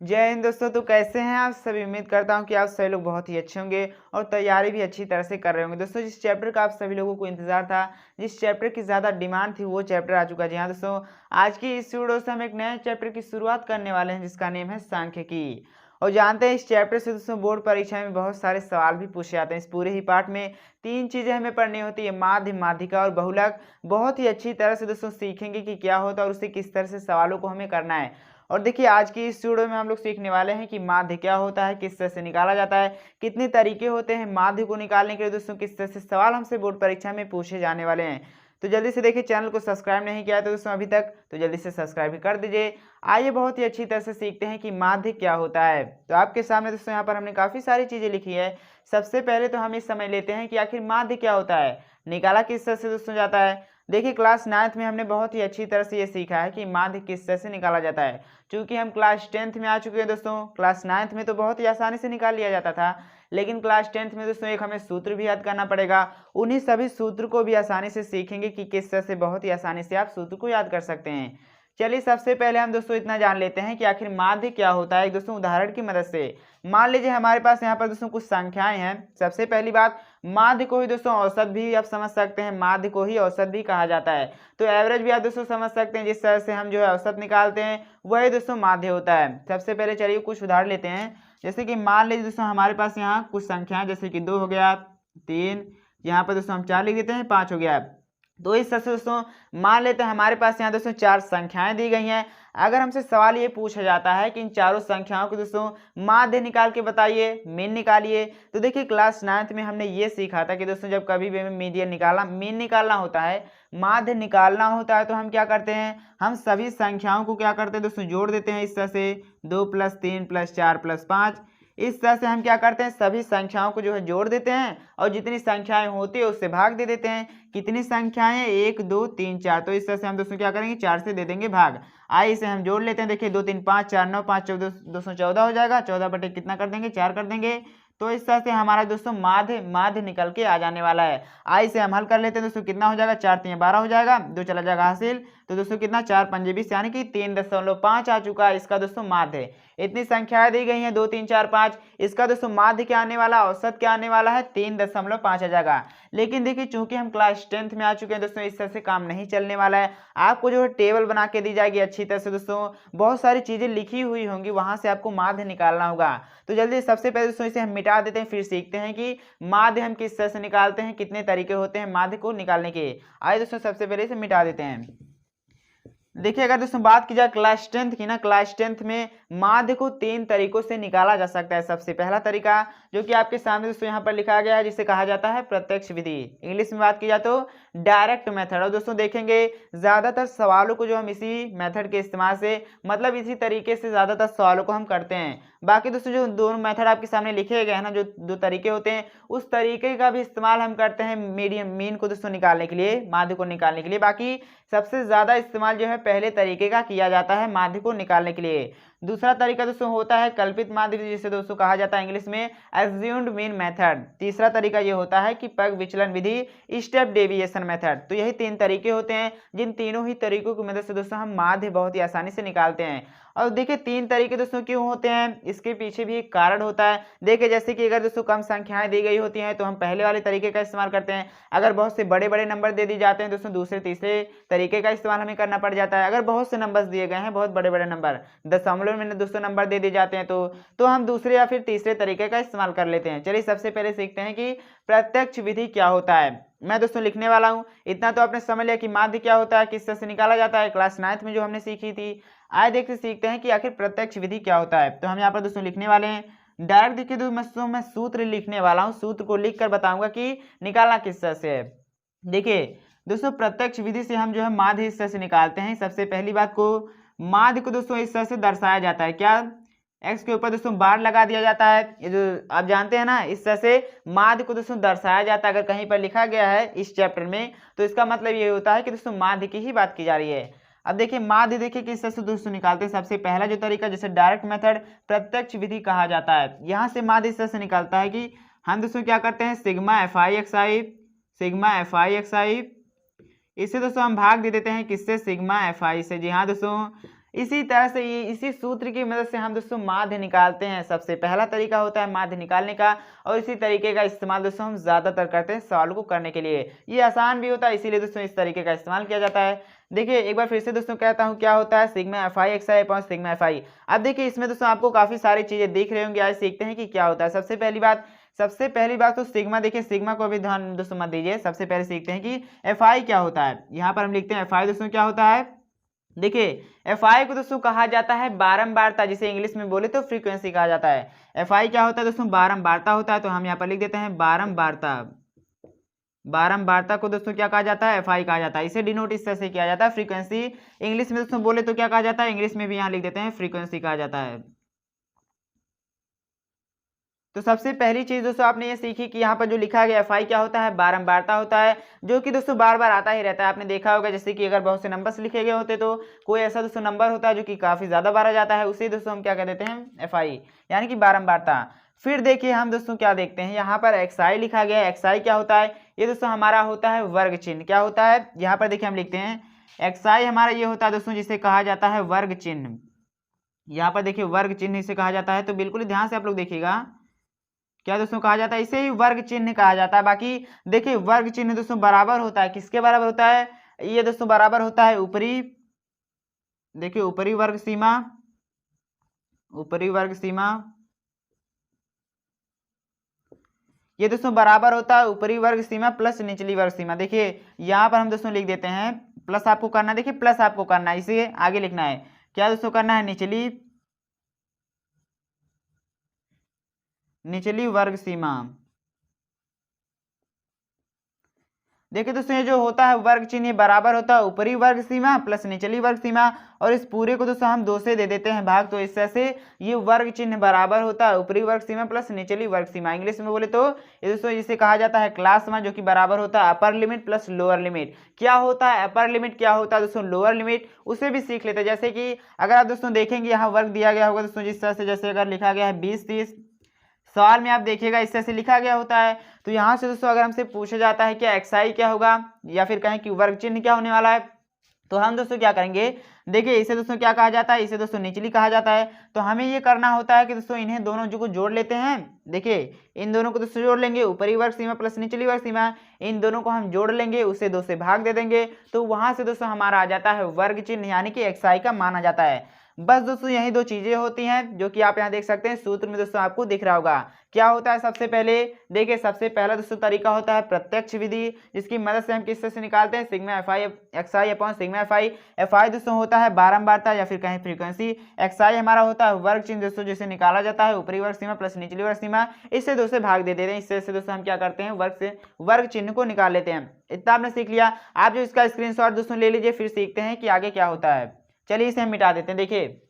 जय हिंद दोस्तों। तो कैसे हैं आप सभी। उम्मीद करता हूं कि आप सभी लोग बहुत ही अच्छे होंगे और तैयारी भी अच्छी तरह से कर रहे होंगे। दोस्तों जिस चैप्टर का आप सभी लोगों को इंतजार था, जिस चैप्टर की ज़्यादा डिमांड थी, वो चैप्टर आ चुका है। जी हाँ दोस्तों, आज की इस वीडियो से हम एक नए चैप्टर की शुरुआत करने वाले हैं जिसका नेम है सांख्यिकी। और जानते हैं इस चैप्टर से दोस्तों बोर्ड परीक्षा में बहुत सारे सवाल भी पूछे जाते हैं। इस पूरे ही पार्ट में तीन चीज़ें हमें पढ़नी होती है, माध्य, माध्यिका और बहुलक। बहुत ही अच्छी तरह से दोस्तों सीखेंगे कि क्या होता है और उससे किस तरह से सवालों को हमें करना है। और देखिए आज की इस वीडियो में हम लोग सीखने वाले हैं कि माध्य क्या होता है, किस तरह से निकाला जाता है, कितने तरीके होते हैं माध्य को निकालने के लिए। दोस्तों किस तरह से सवाल हमसे बोर्ड परीक्षा में पूछे जाने वाले हैं। तो जल्दी से देखिए, चैनल को सब्सक्राइब नहीं किया है तो दोस्तों अभी तक, तो जल्दी से सब्सक्राइब भी कर दीजिए। आइए बहुत ही अच्छी तरह से सीखते हैं कि माध्य क्या होता है। तो आपके सामने दोस्तों यहाँ पर हमने काफ़ी सारी चीज़ें लिखी है। सबसे पहले तो हम ये समझ लेते हैं कि आखिर माध्य क्या होता है, निकाला किस तरह से दोस्तों जाता है। देखिए क्लास 9th में हमने बहुत ही अच्छी तरह से ये सीखा है कि माध्य किस तरह से निकाला जाता है। चूंकि हम क्लास 10th में आ चुके हैं दोस्तों, क्लास 9th में तो बहुत ही आसानी से निकाल लिया जाता था, लेकिन क्लास 10th में दोस्तों एक हमें सूत्र भी याद करना पड़ेगा। उन्हीं सभी सूत्र को भी आसानी से सीखेंगे कि किस तरह से बहुत ही आसानी से आप सूत्र को याद कर सकते हैं। चलिए सबसे पहले हम दोस्तों इतना जान लेते हैं कि आखिर माध्य क्या होता है, एक दोस्तों उदाहरण की मदद से। मान लीजिए हमारे पास यहाँ पर दोस्तों कुछ संख्याएं हैं। सबसे पहली बात, माध्य को ही दोस्तों औसत भी आप समझ सकते हैं, माध्य को ही औसत भी कहा जाता है। तो एवरेज भी आप दोस्तों समझ सकते हैं, जिस तरह से हम जो है औसत निकालते हैं वही दोस्तों माध्य होता है। सबसे पहले चलिए कुछ उदाहरण लेते हैं। जैसे कि मान लीजिए दोस्तों हमारे पास यहाँ कुछ संख्याएं, जैसे कि 2 हो गया, 3, यहाँ पर दोस्तों हम 4 लिख देते हैं, 5 हो गया। तो इस तरह से दोस्तों मान लेते हैं हमारे पास यहाँ दोस्तों 4 संख्याएं दी गई हैं। अगर हमसे सवाल ये पूछा जाता है कि इन चारों संख्याओं को दोस्तों माध्य निकाल के बताइए, मीन निकालिए। तो देखिए क्लास 9th में हमने ये सीखा था कि दोस्तों जब कभी भी हमें मीन निकालना होता है, माध्य निकालना होता है, तो हम क्या करते हैं, हम सभी संख्याओं को क्या करते हैं दोस्तों जोड़ देते हैं। इस तरह से 2 + 3 + 4 + 5, इस तरह से हम क्या करते हैं, सभी संख्याओं को जो है जोड़ देते हैं और जितनी संख्याएं होती है उससे भाग दे देते हैं। कितनी संख्याएं, 1 2 3 4, तो इस तरह से हम दोस्तों क्या करेंगे, 4 से दे देंगे भाग। आइए इसे हम जोड़ लेते हैं। देखिए 2 3 5 4 9 5 14 214 हो जाएगा। 14 बटे कितना कर देंगे, 4 कर देंगे। तो इस तरह से हमारा दोस्तों माध्य निकल के आ जाने वाला है। आइए इसे हम हल कर लेते हैं दोस्तों। कितना हो जाएगा, 4 3 12 हो जाएगा, 2 चला जाएगा हासिल। तो दोस्तों कितना, 4 5 20, यानी कि 3.5 आ चुका है इसका दोस्तों माध्य। इतनी संख्याएं दी गई हैं 2 3 4 5, इसका दोस्तों माध्य क्या आने वाला, औसत क्या आने वाला है, 3.5 आ जाएगा। लेकिन देखिए चूंकि हम क्लास 10th में आ चुके हैं दोस्तों, इस तरह से काम नहीं चलने वाला है। आपको जो है टेबल बना के दी जाएगी अच्छी तरह से दोस्तों, बहुत सारी चीजें लिखी हुई होंगी, वहां से आपको माध्य निकालना होगा। तो जल्दी सबसे पहले दोस्तों इसे हम मिटा देते हैं, फिर सीखते हैं कि माध्य हम किस तरह से निकालते हैं, कितने तरीके होते हैं माध्य को निकालने के। आइए दोस्तों सबसे पहले इसे मिटा देते हैं। देखिए अगर दोस्तों बात की जाए क्लास 10th की ना, क्लास 10th में माध्य को 3 तरीकों से निकाला जा सकता है। सबसे पहला तरीका जो कि आपके सामने दोस्तों यहाँ पर लिखा गया है, जिसे कहा जाता है प्रत्यक्ष विधि। इंग्लिश में बात की जाए तो डायरेक्ट मेथड। और दोस्तों देखेंगे ज्यादातर सवालों को जो हम इसी मेथड के इस्तेमाल से, मतलब इसी तरीके से ज्यादातर सवालों को हम करते हैं। बाकी दोस्तों जो दोनों मेथड आपके सामने लिखे गए हैं ना, जो 2 तरीके होते हैं, उस तरीके का भी इस्तेमाल हम करते हैं मीन को दोस्तों निकालने के लिए, माध्य को निकालने के लिए। बाकी सबसे ज्यादा इस्तेमाल जो है पहले तरीके का किया जाता है माध्य को निकालने के लिए। दूसरा तरीका दोस्तों होता है कल्पित माध्य, जिसे दोस्तों कहा जाता है इंग्लिश में एज्यूम्ड मीन मेथड। तीसरा तरीका ये होता है कि पग विचलन विधि, स्टेप डेविएशन मेथड। तो यही 3 तरीके होते हैं, जिन तीनों ही तरीकों की मदद से दोस्तों हम माध्य बहुत ही आसानी से निकालते हैं। और देखिए 3 तरीके दोस्तों क्यों होते हैं, इसके पीछे भी एक कारण होता है। देखिए जैसे कि अगर दोस्तों कम संख्याएं दी गई होती हैं तो हम पहले वाले तरीके का इस्तेमाल करते हैं। अगर बहुत से बड़े बड़े नंबर दे दी जाते हैं दोस्तों, दूसरे तीसरे तरीके का इस्तेमाल हमें करना पड़ जाता है। अगर बहुत से नंबर्स दिए गए हैं, बहुत बड़े बड़े नंबर, दशमलव में दोस्तों नंबर दे दिए जाते हैं, तो हम दूसरे या फिर तीसरे तरीके का इस्तेमाल कर लेते हैं। चलिए सबसे पहले सीखते हैं कि प्रत्यक्ष विधि क्या होता है। मैं दोस्तों लिखने वाला हूं, इतना तो आपने समझ लिया कि माध्य क्या होता है, किस तरह से निकाला जाता है, क्लास 9th में जो हमने सीखी थी। आइए देखते सीखते हैं कि आखिर प्रत्यक्ष विधि क्या होता है। तो हम यहाँ पर दोस्तों लिखने वाले हैं डायरेक्ट। देखिए दोस्तों मैं सूत्र लिखने वाला हूँ, सूत्र को लिख कर बताऊंगा कि निकालना किस तरह से है। देखिए दोस्तों प्रत्यक्ष विधि से हम जो है माध्य इस तरह से निकालते हैं। सबसे पहली बात को, माध्य को दोस्तों इस तरह से दर्शाया जाता है, क्या, x के ऊपर दोस्तों बार लगा दिया जाता है। ये जो आप जानते हैं ना, इस तरह से माध्य को दोस्तों दर्शाया जाता है। अगर कहीं पर लिखा गया है इस चैप्टर में, तो इसका मतलब ये होता है कि दोस्तों माध्य की ही बात की जा रही है। अब देखिए माध्य देखिए किस तरह से दोस्तों निकालते हैं। सबसे पहला जो तरीका, जैसे डायरेक्ट मेथड, प्रत्यक्ष विधि कहा जाता है। यहाँ से माध्य इस तरह से निकालता है कि हम दोस्तों क्या करते हैं, सिग्मा एफ आई एक्स आई, इससे दोस्तों हम भाग दे देते हैं किससे, सिग्मा एफ आई से। जी हाँ दोस्तों, इसी तरह से ये इसी सूत्र की मदद से हम दोस्तों माध्य निकालते हैं। सबसे पहला तरीका होता है माध्य निकालने का, और इसी तरीके का इस्तेमाल दोस्तों हम ज़्यादातर करते हैं सवाल को करने के लिए। ये आसान भी होता है, इसीलिए दोस्तों इस तरीके का इस्तेमाल किया जाता है। देखिए एक बार फिर से दोस्तों कहता हूँ, क्या होता है सिग्मा एफ आई एक्स आई अपॉन सिग्मा एफ आई। अब देखिए इसमें दोस्तों आपको काफ़ी सारी चीज़ें दिख रही होंगी, आज सीखते हैं कि क्या होता है। सबसे पहली बात तो सिग्मा, देखिए सिग्मा को भी ध्यान दोस्तों मत दीजिए। सबसे पहले सीखते हैं कि एफ आई क्या होता है। यहाँ पर हम लिखते हैं एफ आई दोस्तों क्या होता है। देखिए एफ आई को दोस्तों कहा जाता है बारंबारता, जिसे इंग्लिश में बोले तो फ्रीक्वेंसी कहा जाता है। एफ आई क्या होता है दोस्तों, बारंबारता होता है। तो हम यहाँ पर लिख देते हैं बारंबारता। बारंबारता को दोस्तों क्या कहा जाता है, एफ आई कहा जाता है। इसे डिनोट इस तरह से किया जाता है फ्रीक्वेंसी। इंग्लिश में दोस्तों बोले तो क्या कहा जाता है, इंग्लिश में भी यहाँ लिख देते हैं फ्रीक्वेंसी कहा जाता है। तो सबसे पहली चीज दोस्तों आपने ये सीखी कि यहाँ पर जो लिखा गया एफ आई क्या होता है, बारंबारता होता है, जो कि दोस्तों बार बार आता ही रहता है। आपने देखा होगा जैसे कि अगर बहुत से नंबर्स लिखे गए होते तो कोई ऐसा दोस्तों नंबर होता है जो कि काफी ज्यादा बार आ जाता है, उसे दोस्तों हम क्या कह देते हैं, एफ आई, यानी कि बारंबारता। फिर देखिए हम दोस्तों क्या देखते हैं, यहाँ पर एक्स आई लिखा गया है। एक्स आई क्या होता है, ये दोस्तों हमारा होता है वर्ग चिन्ह। क्या होता है, यहाँ पर देखिए हम लिखते हैं एक्स आई हमारा ये होता है दोस्तों जिसे कहा जाता है वर्ग चिन्ह। यहाँ पर देखिए वर्ग चिन्ह इसे कहा जाता है। तो बिल्कुल ही ध्यान से आप लोग देखिएगा, क्या दोस्तों कहा जाता है, इसे ही वर्ग चिन्ह कहा जाता है। बाकी देखिए वर्ग चिन्ह दोस्तों बराबर होता है, किसके बराबर होता है, ये दोस्तों बराबर होता है ऊपरी, देखिए ऊपरी वर्ग सीमा, ऊपरी वर्ग सीमा, ये दोस्तों बराबर होता है ऊपरी वर्ग सीमा प्लस निचली वर्ग सीमा। देखिए यहाँ पर हम दोस्तों लिख देते हैं प्लस, आपको करना है, देखिए प्लस आपको करना है, इसे आगे लिखना है। क्या दोस्तों करना है, निचली वर्ग सीमा। देखिए दोस्तों ये जो होता है वर्ग चिन्ह ये बराबर होता है ऊपरी वर्ग सीमा प्लस निचली वर्ग सीमा, और इस पूरे को दोस्तों हम 2 से दे देते हैं भाग। तो इस तरह से ये वर्ग चिन्ह बराबर होता है ऊपरी वर्ग सीमा प्लस निचली वर्ग सीमा। इंग्लिश में बोले तो ये दोस्तों इसे कहा जाता है क्लास वन, जो कि बराबर होता है upper limit plus lower limit. क्या होता है अपर लिमिट, क्या होता है दोस्तों लोअर लिमिट, उसे भी सीख लेते हैं। जैसे कि अगर आप दोस्तों देखेंगे यहाँ वर्ग दिया गया होगा दोस्तों जिस तरह से, जैसे अगर लिखा गया है 20-30, सवाल में आप देखिएगा इस तरह से लिखा गया होता है। तो यहाँ से दोस्तों अगर हमसे पूछा जाता है क्या एक्स आई क्या होगा, या फिर कहें कि वर्ग चिन्ह क्या होने वाला है, तो हम दोस्तों क्या करेंगे, देखिए इसे दोस्तों क्या कहा जाता है, इसे दोस्तों निचली कहा जाता है। तो हमें ये करना होता है कि दोस्तों इन्हें दोनों जो को जोड़ लेते हैं। देखिए इन दोनों को दोस्तों जोड़ लेंगे, ऊपरी वर्ग सीमा प्लस निचली वर्ग सीमा, इन दोनों को हम जोड़ लेंगे, उसे 2 से भाग दे देंगे। तो वहां से दोस्तों हमारा आ जाता है वर्ग चिन्ह, यानी कि एक्स आई का मान आ जाता है। बस दोस्तों यही 2 चीजें होती हैं जो कि आप यहाँ देख सकते हैं सूत्र में दोस्तों आपको दिख रहा होगा। क्या होता है सबसे पहले, देखिए सबसे पहला दोस्तों तरीका होता है प्रत्यक्ष विधि, जिसकी मदद से हम किस तरह से निकालते हैं, sigma F I x I upon sigma F I. F I दोस्तों होता है बारंबारता या फिर कहें फ्रीक्वेंसी, एक्स आई हमारा होता है वर्ग चिन्ह दोस्तों जिसे निकाला जाता है ऊपरी वर्ग सीमा प्लस निचली वर्ग सीमा। इससे 2 से भाग दे देते हैं, इससे दोस्तों हम क्या करते हैं वर्ग चिन्ह को निकाल लेते हैं। इतना आपने सीख लिया। आप जो इसका स्क्रीनशॉट दोस्तों ले लीजिए, फिर सीखते हैं कि आगे क्या होता है। चलिए इसे हम मिटा देते हैं। देखिए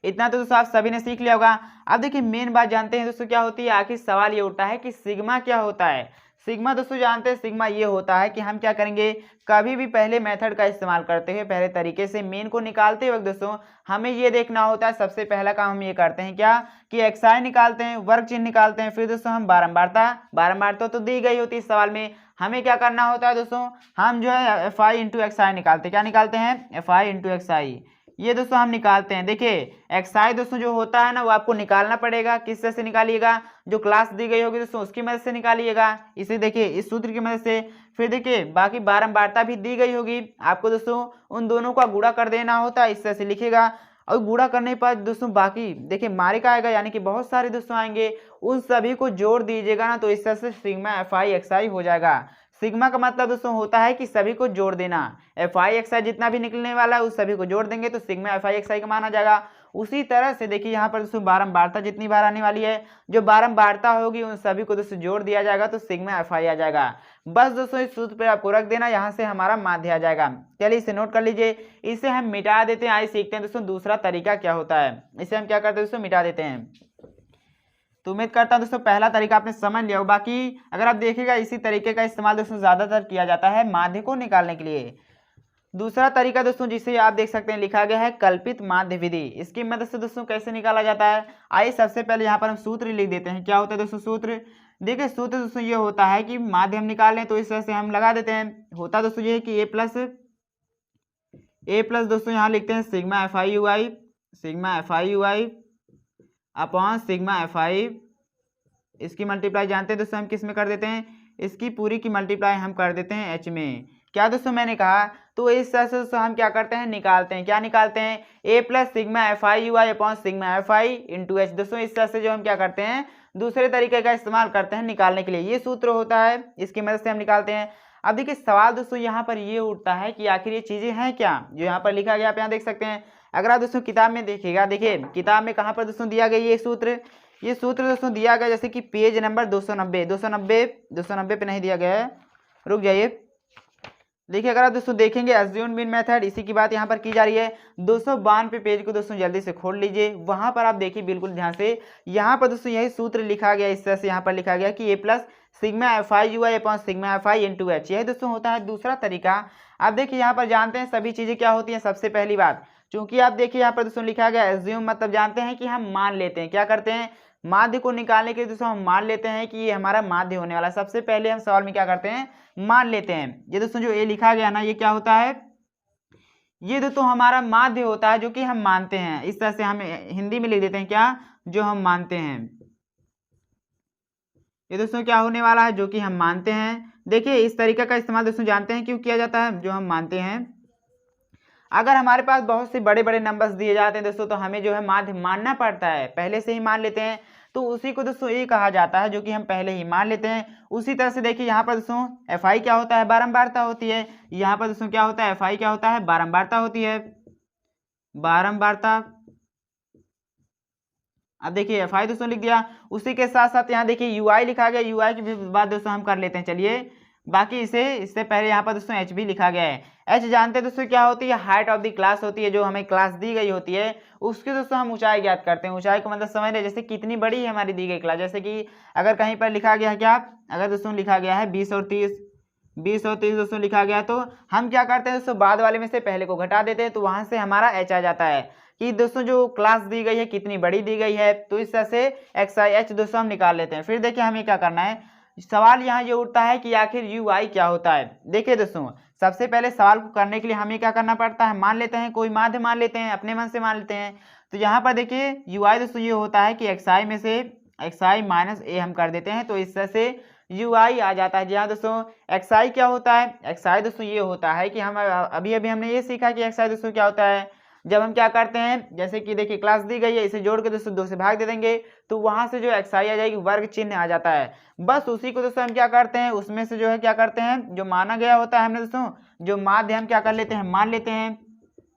इतना तो दोस्तों आप सभी ने सीख लिया होगा। अब देखिए मेन बात जानते हैं दोस्तों क्या होती है, आखिर सवाल ये उठता है कि सिग्मा क्या होता है। सिग्मा दोस्तों जानते हैं, सिग्मा ये होता है कि हम क्या करेंगे, कभी भी पहले मेथड का इस्तेमाल करते हुए, पहले तरीके से मेन को निकालते वक्त दोस्तों हमें ये देखना होता है, सबसे पहला काम हम ये करते हैं क्या कि एक्स आई निकालते हैं, वर्ग चिन्ह निकालते हैं, फिर दोस्तों हम बारंबारता तो दी गई होती है इस सवाल में। हमें क्या करना होता है दोस्तों, हम जो है एफ आई इंटू एक्स आई निकालते हैं। क्या निकालते हैं, एफ आई इंटू एक्स आई, ये दोस्तों हम निकालते हैं। देखिए एक्स आई दोस्तों जो होता है ना, वो आपको निकालना पड़ेगा। किस तरह से निकालिएगा, जो क्लास दी गई होगी दोस्तों उसकी मदद से निकालिएगा, इसे देखिए इस सूत्र की मदद से। फिर देखिए बाकी बारंबारता भी दी गई होगी, आपको दोस्तों उन दोनों का गुणा कर देना होता है, इस तरह से लिखिएगा। और गुणा करने पर दोस्तों बाकी देखिए मारे का आएगा, यानी कि बहुत सारे दोस्तों आएंगे, उन सभी को जोड़ दीजिएगा ना, तो इस तरह से सिग्मा एफ आई एक्स आई हो जाएगा। सिग्मा का मतलब दोस्तों होता है कि सभी को जोड़ देना। एफ आई एक्स आई जितना भी निकलने वाला है उस सभी को जोड़ देंगे तो सिग्मा एफ आई एक्स आई का मान आ जाएगा। उसी तरह से देखिए यहाँ पर दोस्तों बारंबारता जितनी बार आने वाली है, जो बारंबारता होगी उन सभी को दोस्तों जोड़ दिया जाएगा तो सिग्मा एफ आई आ जाएगा। बस दोस्तों इस सूत्र पे आपको रख देना, यहाँ से हमारा माध्य आ जाएगा। चलिए इसे नोट कर लीजिए, इसे हम मिटा देते हैं। आइए सीखते हैं दोस्तों दूसरा तरीका क्या होता है। इसे हम क्या करते हैं दोस्तों, मिटा देते हैं। तो उम्मीद करता हूं दोस्तों पहला तरीका आपने समझ लिया हो। बाकी अगर आप देखिएगा इसी तरीके का इस्तेमाल दोस्तों ज्यादातर किया जाता है माध्य को निकालने के लिए। दूसरा तरीका दोस्तों जिसे आप देख सकते हैं लिखा गया है कल्पित माध्य विधि। इसकी मदद से दोस्तों कैसे निकाला जाता है, आइए सबसे पहले यहाँ पर हम सूत्र लिख देते हैं। क्या होता है दोस्तों सूत्र, देखिए सूत्र दोस्तों ये होता है कि माध्य हम निकाल लें तो इस तरह से हम लगा देते हैं। होता दोस्तों ये है कि ए प्लस ए प्लस दोस्तों यहाँ लिखते हैं sigma F I U I upon sigma F आई। इसकी मल्टीप्लाई जानते हैं दोस्तों हम किस में कर देते हैं, इसकी पूरी की मल्टीप्लाई हम कर देते हैं एच में। क्या दोस्तों मैंने कहा, तो इस तरह से दोस्तों हम क्या करते हैं, निकालते हैं। क्या निकालते हैं, A plus sigma F I U I upon sigma F I into H. दोस्तों इस तरह से जो हम क्या करते हैं, दूसरे तरीके का इस्तेमाल करते हैं निकालने के लिए। ये सूत्र होता है, इसकी मदद से हम निकालते हैं। अब देखिए सवाल दोस्तों यहाँ पर ये उठता है कि आखिर ये चीजें हैं क्या जो यहाँ पर लिखा गया, आप यहाँ देख सकते हैं। अगर आप दोस्तों किताब में देखिएगा, देखिए किताब में कहाँ पर दोस्तों दिया गया ये सूत्र दोस्तों दिया गया जैसे कि पेज नंबर 290 पे नहीं दिया गया है, रुक जाइए। देखिए अगर आप दोस्तों देखेंगे अज्यूम मीन मेथड, इसी की बात यहाँ पर की जा रही है। 292 पेज को दोस्तों जल्दी से खोल लीजिए, वहां पर आप देखिए बिल्कुल ध्यान से। यहाँ पर दोस्तों यही सूत्र लिखा गया, इस तरह से यहाँ पर लिखा गया कि A plus sigma F I U I upon sigma F I into H. यही दोस्तों होता है दूसरा तरीका। आप देखिए यहाँ पर जानते हैं सभी चीजें क्या होती हैं। सबसे पहली बात, चूंकि आप देखिए यहाँ पर दोस्तों लिखा गया एज्यूम, मतलब जानते हैं कि हम मान लेते हैं। क्या करते हैं, माध्य को निकालने के लिए दोस्तों हम मान लेते हैं कि ये हमारा माध्य होने वाला है। सबसे पहले हम सवाल में क्या करते हैं, मान लेते हैं। ये दोस्तों जो ए लिखा गया ना, ये क्या होता है, ये दोस्तों हमारा माध्य होता है जो कि हम मानते हैं। इस तरह से हम हिंदी में लिख देते हैं क्या, जो हम मानते हैं। ये दोस्तों क्या होने वाला है, जो कि हम मानते हैं। देखिए इस तरीके का इस्तेमाल दोस्तों जानते हैं क्यों किया जाता है, जो हम मानते हैं। अगर हमारे पास बहुत से बड़े बड़े नंबर्स दिए जाते हैं दोस्तों, तो हमें जो है माध्य मानना पड़ता है, पहले से ही मान लेते हैं, तो उसी को दोस्तों ये कहा जाता है जो कि हम पहले ही मान लेते हैं। उसी तरह से देखिए यहाँ पर दोस्तों एफ आई क्या होता है, बारंबारता होती है। यहाँ पर दोस्तों क्या होता है, एफ आई क्या होता है, बारंबारता होती है, बारंबारता। अब देखिए एफ आई दोस्तों लिख दिया, उसी के साथ साथ यहाँ देखिए यू आई लिखा गया। यू आई की बात दोस्तों हम कर लेते हैं, चलिए बाकी इससे पहले यहाँ पर दोस्तों एच भी लिखा गया है। एच जानते हैं दोस्तों क्या होती है, हाइट ऑफ द क्लास होती है। जो हमें क्लास दी गई होती है उसकी दोस्तों हम ऊंचाई ज्ञात करते हैं। ऊंचाई को मतलब समझ रहे, जैसे कितनी बड़ी है हमारी दी गई क्लास। जैसे कि अगर कहीं पर लिखा गया है क्या, अगर दोस्तों लिखा गया है 20 और 30 दोस्तों लिखा गया, तो हम क्या करते हैं दोस्तों, बाद वाले में से पहले को घटा देते हैं, तो वहां से हमारा एच आ जाता है कि दोस्तों जो क्लास दी गई है कितनी बड़ी दी गई है। तो इस तरह से एक्स आई एच दोस्तों हम निकाल लेते हैं। फिर देखिए हमें क्या करना है, सवाल यहाँ ये उठता है कि आखिर यू आई क्या होता है। देखिए दोस्तों सबसे पहले सवाल को करने के लिए हमें क्या करना पड़ता है, मान लेते हैं, कोई माध्य मान लेते हैं, अपने मन से मान लेते हैं। तो यहाँ पर देखिए यू आई दोस्तों ये होता है कि एक्स आई में से एक्स आई माइनस ए हम कर देते हैं, तो इस तरह से यू आई आ जाता है। जी हाँ दोस्तों, एक्स आई क्या होता है, एक्स आई दोस्तों ये होता है कि हम अभी हमने ये सीखा कि एक्स आई दोस्तों क्या होता है। जब हम क्या करते हैं, जैसे कि देखिए क्लास दी गई है, इसे जोड़ के दोस्तों 2 से भाग दे देंगे, तो वहां से जो एक्स आई आ जाएगी, वर्ग चिन्ह आ जाता है। बस उसी को दोस्तों हम क्या करते हैं, उसमें से जो है क्या करते हैं, जो माना गया होता है हमने दोस्तों, जो माध्य हम क्या कर लेते हैं, मान लेते हैं।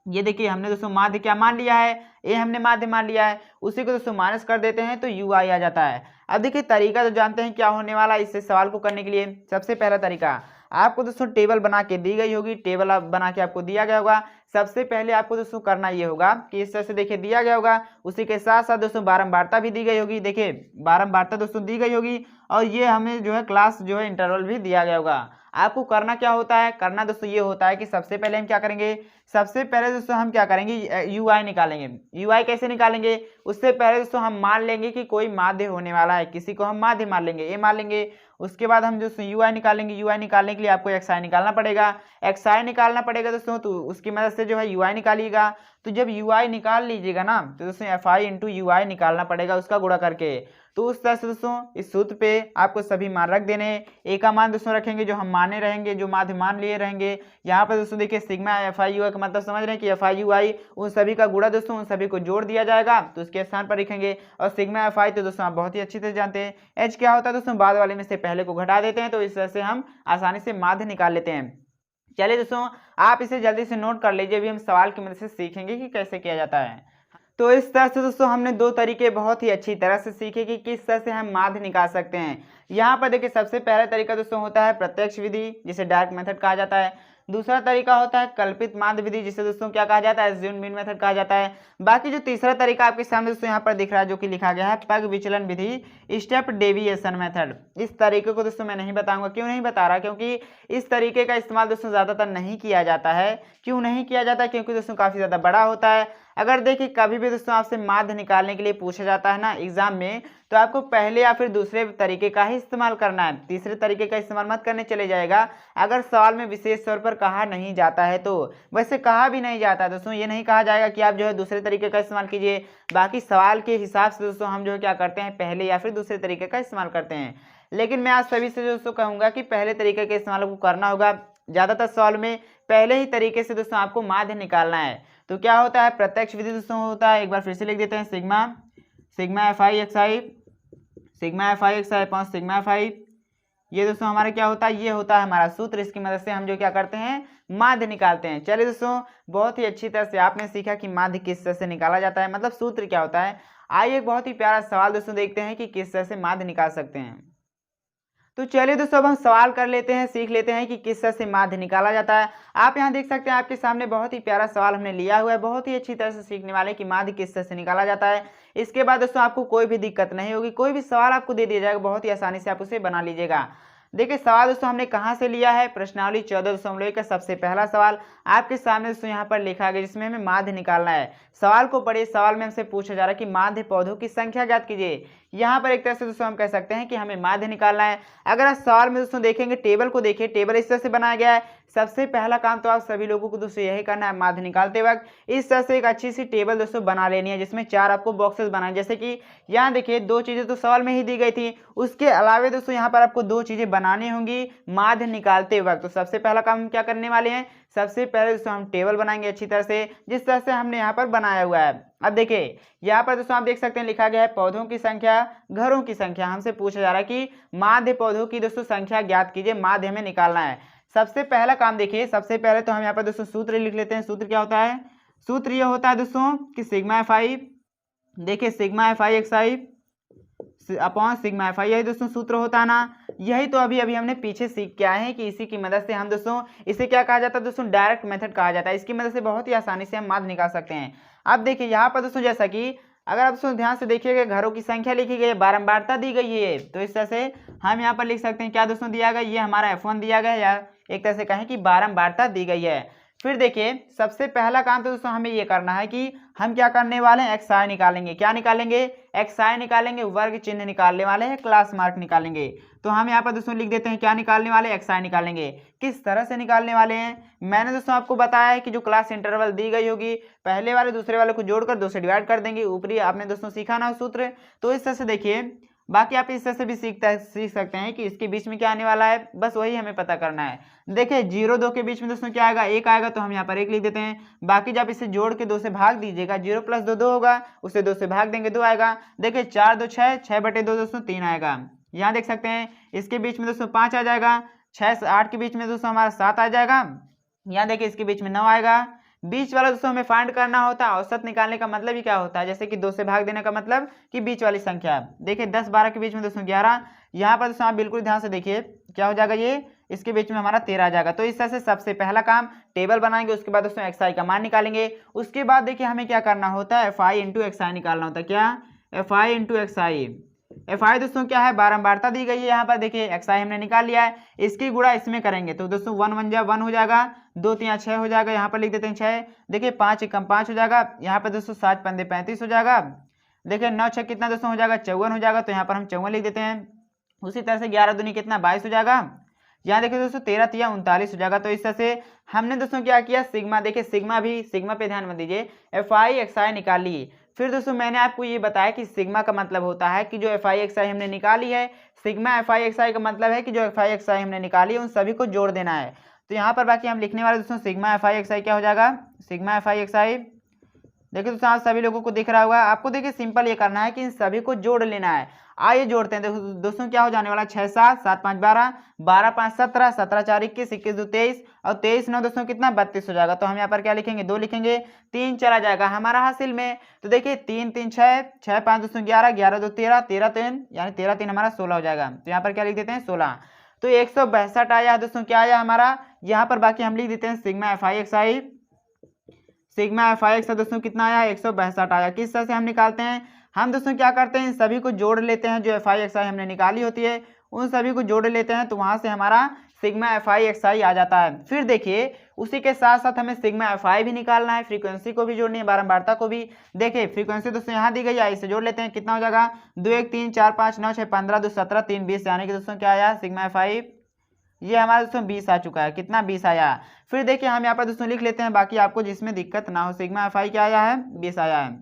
ये देखिए हमने दोस्तों माध्य क्या मान लिया है, ए हमने माध्य मान लिया है, उसी को दोस्तों माइनस कर देते हैं, तो यू आई आ जाता है। अब देखिए तरीका तो जानते हैं क्या होने वाला है इससे सवाल को करने के लिए। सबसे पहला तरीका, आपको दोस्तों टेबल बना के दी गई होगी, टेबल बना के आपको दिया गया होगा। सबसे पहले आपको दोस्तों करना ये होगा कि इस तरह से देखिए दिया गया होगा, उसी के साथ साथ दोस्तों बारंबारता भी दी गई होगी। देखिए बारंबारता दोस्तों दी गई होगी, और ये हमें जो है क्लास जो है इंटरवल भी दिया गया होगा। आपको करना क्या होता है, करना दोस्तों ये होता है कि सबसे पहले हम क्या करेंगे, सबसे पहले दोस्तों हम क्या करेंगे, यू आई निकालेंगे। यू आई कैसे निकालेंगे, उससे पहले दोस्तों हम मान लेंगे कि कोई माध्य होने वाला है, किसी को हम माध्य मान लेंगे, ए मान लेंगे। उसके बाद हम दोस्तों यू आई निकालेंगे। यू आई निकालने के लिए आपको एक्स आई निकालना पड़ेगा, एक्स आई निकालना पड़ेगा दोस्तों, तो उसकी मदद से जो है यू आई निकालिएगा। तो जब यू आई निकाल लीजिएगा ना, तो दोस्तों एफ आई इंटू यू आई निकालना पड़ेगा, उसका गुणा करके। तो उस तरह से दोस्तों इस सूत्र पे आपको सभी मान रख देने। ए का मान दोस्तों रखेंगे जो हम माने रहेंगे, जो माध्य मान लिए रहेंगे। यहाँ पर दोस्तों देखिए सिग्मा एफ आई यू आई का मतलब समझ रहे हैं कि एफ आई यू आई उन सभी का गुणा दोस्तों, उन सभी को जोड़ दिया जाएगा, तो उसके स्थान पर लिखेंगे। और सिग्मा एफ आई तो दोस्तों आप बहुत ही अच्छी तरह जानते हैं, एच क्या होता है दोस्तों, बाद वाले में से पहले को घटा देते हैं, तो इस तरह से हम आसानी से माध्य निकाल लेते हैं। चलिए दोस्तों आप इसे जल्दी से नोट कर लीजिए, अभी हम सवाल की मदद से सीखेंगे कि कैसे किया जाता है। तो इस तरह से दोस्तों हमने 2 तरीके बहुत ही अच्छी तरह से सीखे कि किस तरह से हम माध्य निकाल सकते हैं। यहाँ पर देखिए सबसे पहला तरीका दोस्तों होता है प्रत्यक्ष विधि, जिसे डायरेक्ट मेथड कहा जाता है। दूसरा तरीका होता है कल्पित माध्य विधि, जिसे दोस्तों क्या कहा जाता है, अज्यूम्ड मीन मेथड कहा जाता है। बाकी जो तीसरा तरीका आपके सामने दोस्तों यहाँ पर दिख रहा है, जो कि लिखा गया है पग विचलन विधि, स्टेप डेविएशन मेथड। इस तरीके को दोस्तों मैं नहीं बताऊंगा। क्यों नहीं बता रहा, क्योंकि इस तरीके का इस्तेमाल दोस्तों ज्यादातर नहीं किया जाता है। क्यों नहीं किया जाता, क्योंकि दोस्तों काफी ज्यादा बड़ा होता है। अगर देखिए कभी भी दोस्तों आपसे माध्य निकालने के लिए पूछा जाता है ना एग्जाम में, तो आपको पहले या फिर दूसरे तरीके का ही इस्तेमाल करना है, तीसरे तरीके का इस्तेमाल मत करने चले जाएगा अगर सवाल में विशेष तौर पर कहा नहीं जाता है तो। वैसे कहा भी नहीं जाता है दोस्तों, ये नहीं कहा जाएगा कि आप जो है दूसरे तरीके का इस्तेमाल कीजिए, बाकी सवाल के हिसाब से दोस्तों हम जो है क्या करते हैं, पहले या फिर दूसरे तरीके का इस्तेमाल करते हैं। लेकिन मैं आज सभी से दोस्तों कहूँगा कि पहले तरीके के इस्तेमाल को करना होगा। ज़्यादातर सवाल में पहले ही तरीके से दोस्तों आपको माध्य निकालना है। तो क्या होता है, प्रत्यक्ष विधि दोस्तों होता है, एक बार फिर से लिख देते हैं, सिग्मा एफ आई एक्स आई अपॉन सिग्मा एफ आई। ये दोस्तों हमारा क्या होता है, ये होता है हमारा सूत्र। इसकी मदद से हम जो क्या करते हैं, माध्य निकालते हैं। चलिए दोस्तों, बहुत ही अच्छी तरह से आपने सीखा कि माध्य किस तरह से निकाला जाता है, मतलब सूत्र क्या होता है। आइए एक बहुत ही प्यारा सवाल दोस्तों देखते हैं कि किस तरह से माध्य निकाल सकते हैं। तो चलिए दोस्तों अब हम सवाल कर लेते हैं, सीख लेते हैं कि किस तरह से माध्य निकाला जाता है। आप यहाँ देख सकते हैं आपके सामने बहुत ही प्यारा सवाल हमने लिया हुआ है, बहुत ही अच्छी तरह से सीखने वाले कि माध्य किस तरह से निकाला जाता है। इसके बाद दोस्तों आपको कोई भी दिक्कत नहीं होगी, कोई भी सवाल आपको दे दिया जाएगा, बहुत ही आसानी से आप उसे बना लीजिएगा। देखिए सवाल दोस्तों हमने कहाँ से लिया है, प्रश्नावली 14.1 का सबसे पहला सवाल आपके सामने दोस्तों यहाँ पर लिखा गया, जिसमें हमें माध्य निकालना है। सवाल को पढ़िए, सवाल में हमसे पूछा जा रहा है कि माध्य पौधों की संख्या ज्ञात कीजिए। यहाँ पर एक तरह से दोस्तों हम कह सकते हैं कि हमें माध्य निकालना है। अगर आप सवाल में दोस्तों देखेंगे, टेबल को देखिए, टेबल इस तरह से बनाया गया है। सबसे पहला काम तो आप सभी लोगों को दोस्तों यही करना है, माध्य निकालते वक्त इस तरह से एक अच्छी सी टेबल दोस्तों बना लेनी है, जिसमें 4 आपको बॉक्सेस बनाए। जैसे कि यहाँ देखिए 2 चीज़ें तो सवाल में ही दी गई थी, उसके अलावा दोस्तों यहाँ पर आपको 2 चीज़ें बनानी होंगी माध्य निकालते वक्त। तो सबसे पहला काम हम क्या करने वाले हैं, सबसे पहले दोस्तों हम टेबल बनाएंगे अच्छी तरह से, जिस तरह से हमने यहाँ पर बनाया हुआ है। अब देखिए यहाँ पर दोस्तों आप देख सकते हैं लिखा गया है पौधों की संख्या, घरों की संख्या। हमसे पूछा जा रहा है कि माध्य पौधों की दोस्तों संख्या ज्ञात कीजिए, माध्य हमें निकालना है। सबसे पहला काम देखिए, सबसे पहले तो हम यहाँ पर दोस्तों सूत्र लिख लेते हैं। सूत्र क्या होता है, सूत्र ये होता है दोस्तों कि सिग्मा एफ आई, देखिए सिग्मा एफ आई एक्स आई अपॉन सिग्मा एफ आई, यही दोस्तों सूत्र होता है ना। यही तो अभी अभी हमने पीछे सीख के आए हैं कि इसी की मदद से हम दोस्तों, इसे क्या कहा जाता है दोस्तों, डायरेक्ट मेथड कहा जाता है। इसकी मदद से बहुत ही आसानी से हम माध्य निकाल सकते हैं। अब देखिए यहाँ पर दोस्तों, जैसा कि अगर आप दोस्तों ध्यान से देखिएगा, घरों की संख्या लिखी गई है, बारंबारता दी गई है, तो इस तरह से हम यहाँ पर लिख सकते हैं क्या दोस्तों दिया गया, ये हमारा F1 दिया गया है, या एक तरह से कहें कि बारंबारता दी गई है। फिर देखिए सबसे पहला काम तो दोस्तों हमें ये करना है कि हम क्या करने वाले हैं, एक्स आई निकालेंगे। क्या निकालेंगे, एक्स आई निकालेंगे, वर्ग चिन्ह निकालने वाले हैं, क्लास मार्क निकालेंगे। तो हम यहाँ पर दोस्तों लिख देते हैं क्या निकालने वाले, एक्स आई निकालेंगे। किस तरह से निकालने वाले हैं, मैंने दोस्तों आपको बताया है कि जो क्लास इंटरवल दी गई होगी, पहले वाले दूसरे वाले को जोड़कर 2 से डिवाइड कर देंगे। ऊपरी आपने दोस्तों सीखा ना सूत्र, तो इस तरह से देखिए, बाकी आप इस तरह से भी सीख सकते हैं कि इसके बीच में क्या आने वाला है, बस वही हमें पता करना है। देखिए 0 2 के बीच में दोस्तों क्या आएगा, 1 आएगा, तो हम यहाँ पर 1 लिख देते हैं। बाकी जब इसे जोड़ के 2 से भाग दीजिएगा, 0 + 2 2 होगा, उसे 2 से भाग देंगे 2 आएगा। देखिए 4 2 6, 6/2 दोस्तों 3 आएगा। यहाँ देख सकते हैं इसके बीच में दोस्तों 5 आ जाएगा, 6 से 8 के बीच में दोस्तों हमारा 7 आ जाएगा। यहाँ देखिए इसके बीच में 9 आएगा। बीच वाला दोस्तों हमें फाइंड करना होता है। औसत निकालने का मतलब ही क्या होता है, जैसे कि 2 से भाग देने का मतलब कि बीच वाली संख्या। देखिए 10 12 के बीच में दोस्तों 11, यहाँ पर दोस्तों आप बिल्कुल ध्यान से देखिए क्या हो जाएगा, ये इसके बीच में हमारा 13 आ जाएगा। तो इस तरह से सबसे पहला काम टेबल बनाएंगे, उसके बाद दोस्तों एक्स आई का मान निकालेंगे। उसके बाद देखिए हमें क्या करना होता है, एफ आई इंटू एक्स आई निकालना होता है। क्या, F I into x I. F I दोस्तों क्या है, बारंबारता दी गई है। यहाँ पर देखिए एक्स आई हमने निकाल लिया है, इसकी गुणा इसमें करेंगे तो दोस्तों 1 1 जा 1 हो जाएगा, 2 3 6 हो जाएगा। यहाँ पर लिख देते हैं 6। देखिए 5 1 5 हो जाएगा। यहाँ पर दोस्तों 7 5 35 हो जाएगा। देखिए 9 6 कितना दोस्तों हो जाएगा, 54 हो जाएगा। तो यहाँ पर हम 54 लिख देते हैं। उसी तरह से 11 दूनी कितना, 22 हो जाएगा। यहाँ देखिए दोस्तों 13 3 39 हो जाएगा। तो इस तरह से हमने दोस्तों क्या किया, सिग्मा, देखिए सिग्मा पे ध्यान मत दीजिए, एफ आई एक्स आई निकाल ली। फिर दोस्तों मैंने आपको ये बताया कि सिग्मा का मतलब होता है कि जो एफ आई एक्स आई हमने निकाली है, सिग्मा एफ आई एक्स आई का मतलब है कि जो एफ आई एक्स आई हमने निकाली है उन सभी को जोड़ देना है। तो यहाँ पर बाकी हम लिखने वाले दोस्तों सिग्मा एफ आई एक्स आई क्या हो जाएगा, सिग्मा एफ आई एक्स आई। देखिए दोस्तों आप सभी लोगों को दिख रहा होगा आपको। देखिए सिंपल ये करना है कि इन सभी को जोड़ लेना है। आइए जोड़ते हैं। देखो दोस्तों क्या हो जाने वाला, 6 7 7 5 12, 12 5 17, 17 4 21, 21 2 23 और 23 9 दोस्तों कितना, 32 हो जाएगा। तो हम यहाँ पर क्या लिखेंगे, 2 लिखेंगे, 3 चला जाएगा हमारा हासिल में। तो देखिए 3 3 6, 6 5 दोस्तों 11, 11 2 13, 13 3 यानी 13 3 हमारा 16 हो जाएगा। तो यहाँ पर क्या लिख देते हैं, 16। तो 162 आया दोस्तों, क्या आया हमारा यहाँ पर। बाकी हम लिख देते हैं सिग्मा एफ आई एक्स आई, सिग्मा एफ आई एक्स दोस्तों कितना आया, 162 आया। किस तरह से हम निकालते हैं, हम दोस्तों क्या करते हैं, इन सभी को जोड़ लेते हैं। जो एफ आई एक्स आई हमने निकाली होती है उन सभी को जोड़ लेते हैं, तो वहां से हमारा सिग्मा एफ आई एक्स आई आ जाता है। फिर देखिए उसी के साथ साथ हमें सिग्मा एफ आई भी निकालना है, फ्रीक्वेंसी को भी जोड़नी है, बारंबारता को भी। देखिए फ्रीक्वेंसी दोस्तों यहाँ दी गई है, इसे जोड़ लेते हैं, कितना हो जाएगा 2 1 3 4 5 9 6 15 2 17 3 20, यानी कि दोस्तों क्या आया सिग्मा एफ आई, ये हमारा दोस्तों 20 आ चुका है। कितना 20 आया। फिर देखिए हम यहाँ पर दोस्तों लिख लेते हैं, बाकी आपको जिसमें दिक्कत ना हो, सिग्मा एफ आई क्या आया है 20 आया है।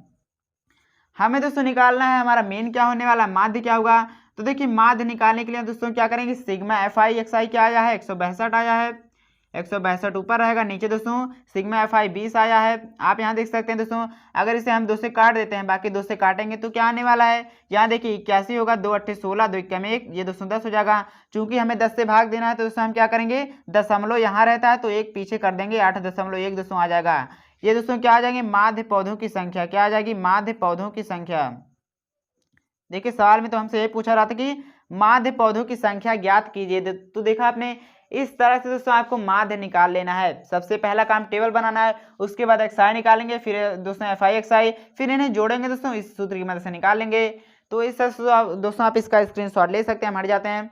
हमें दोस्तों निकालना है हमारा मीन क्या होने वाला, माध्य क्या होगा। तो देखिए माध्य निकालने के लिए दोस्तों क्या करेंगे, सिग्मा एफ आई एक्स आई क्या आया है 162 आया है, 162 ऊपर रहेगा, नीचे दोस्तों सिग्मा एफ आई 20 आया है। आप यहाँ देख सकते हैं दोस्तों, अगर इसे हम 2 से काट देते हैं, बाकी 2 से काटेंगे तो क्या आने वाला है, यहाँ देखिए 81 होगा, 2 8 16, 2 1 में 1, ये दोस्तों 10 हो जाएगा। चूंकि हमें 10 से भाग देना है तो दोस्तों हम क्या करेंगे, दशमलव यहाँ रहता है तो एक पीछे कर देंगे, 8.1 दोस्तों आ जाएगा। ये दोस्तों क्या आ जाएंगे, माध्य पौधों की संख्या क्या आ जाएगी, माध्य पौधों की संख्या। देखिए सवाल में तो हमसे ये पूछा रहा था कि माध्य पौधों की संख्या ज्ञात कीजिए, तो देखा आपने इस तरह से दोस्तों आपको माध्य निकाल लेना है। सबसे पहला काम टेबल बनाना है, उसके बाद एक्स आई निकालेंगे, फिर दोस्तों एफ आई एक्स आई, फिर इन्हें जोड़ेंगे दोस्तों, इस सूत्र की मदद से निकाल लेंगे। तो इस तरह से दोस्तों आप इसका स्क्रीनशॉट ले सकते हैं। हम हट जाते हैं।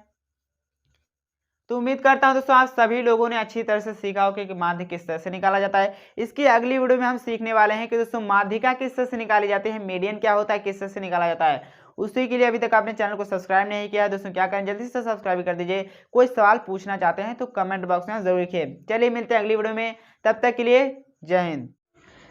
तो उम्मीद करता हूं दोस्तों आप सभी लोगों ने अच्छी तरह से सीखा होगा कि माध्य किस तरह से निकाला जाता है। इसकी अगली वीडियो में हम सीखने वाले हैं कि दोस्तों माध्यिका किस तरह से निकाली जाती है, मीडियन क्या होता है, किस तरह से निकाला जाता है। उसी के लिए अभी तक आपने चैनल को सब्सक्राइब नहीं किया है दोस्तों, क्या करें, जल्दी से सब्सक्राइब कर दीजिए। कोई सवाल पूछना चाहते हैं तो कमेंट बॉक्स में जरूर लिखिए। चलिए मिलते हैं अगली वीडियो में, तब तक के लिए जय हिंद।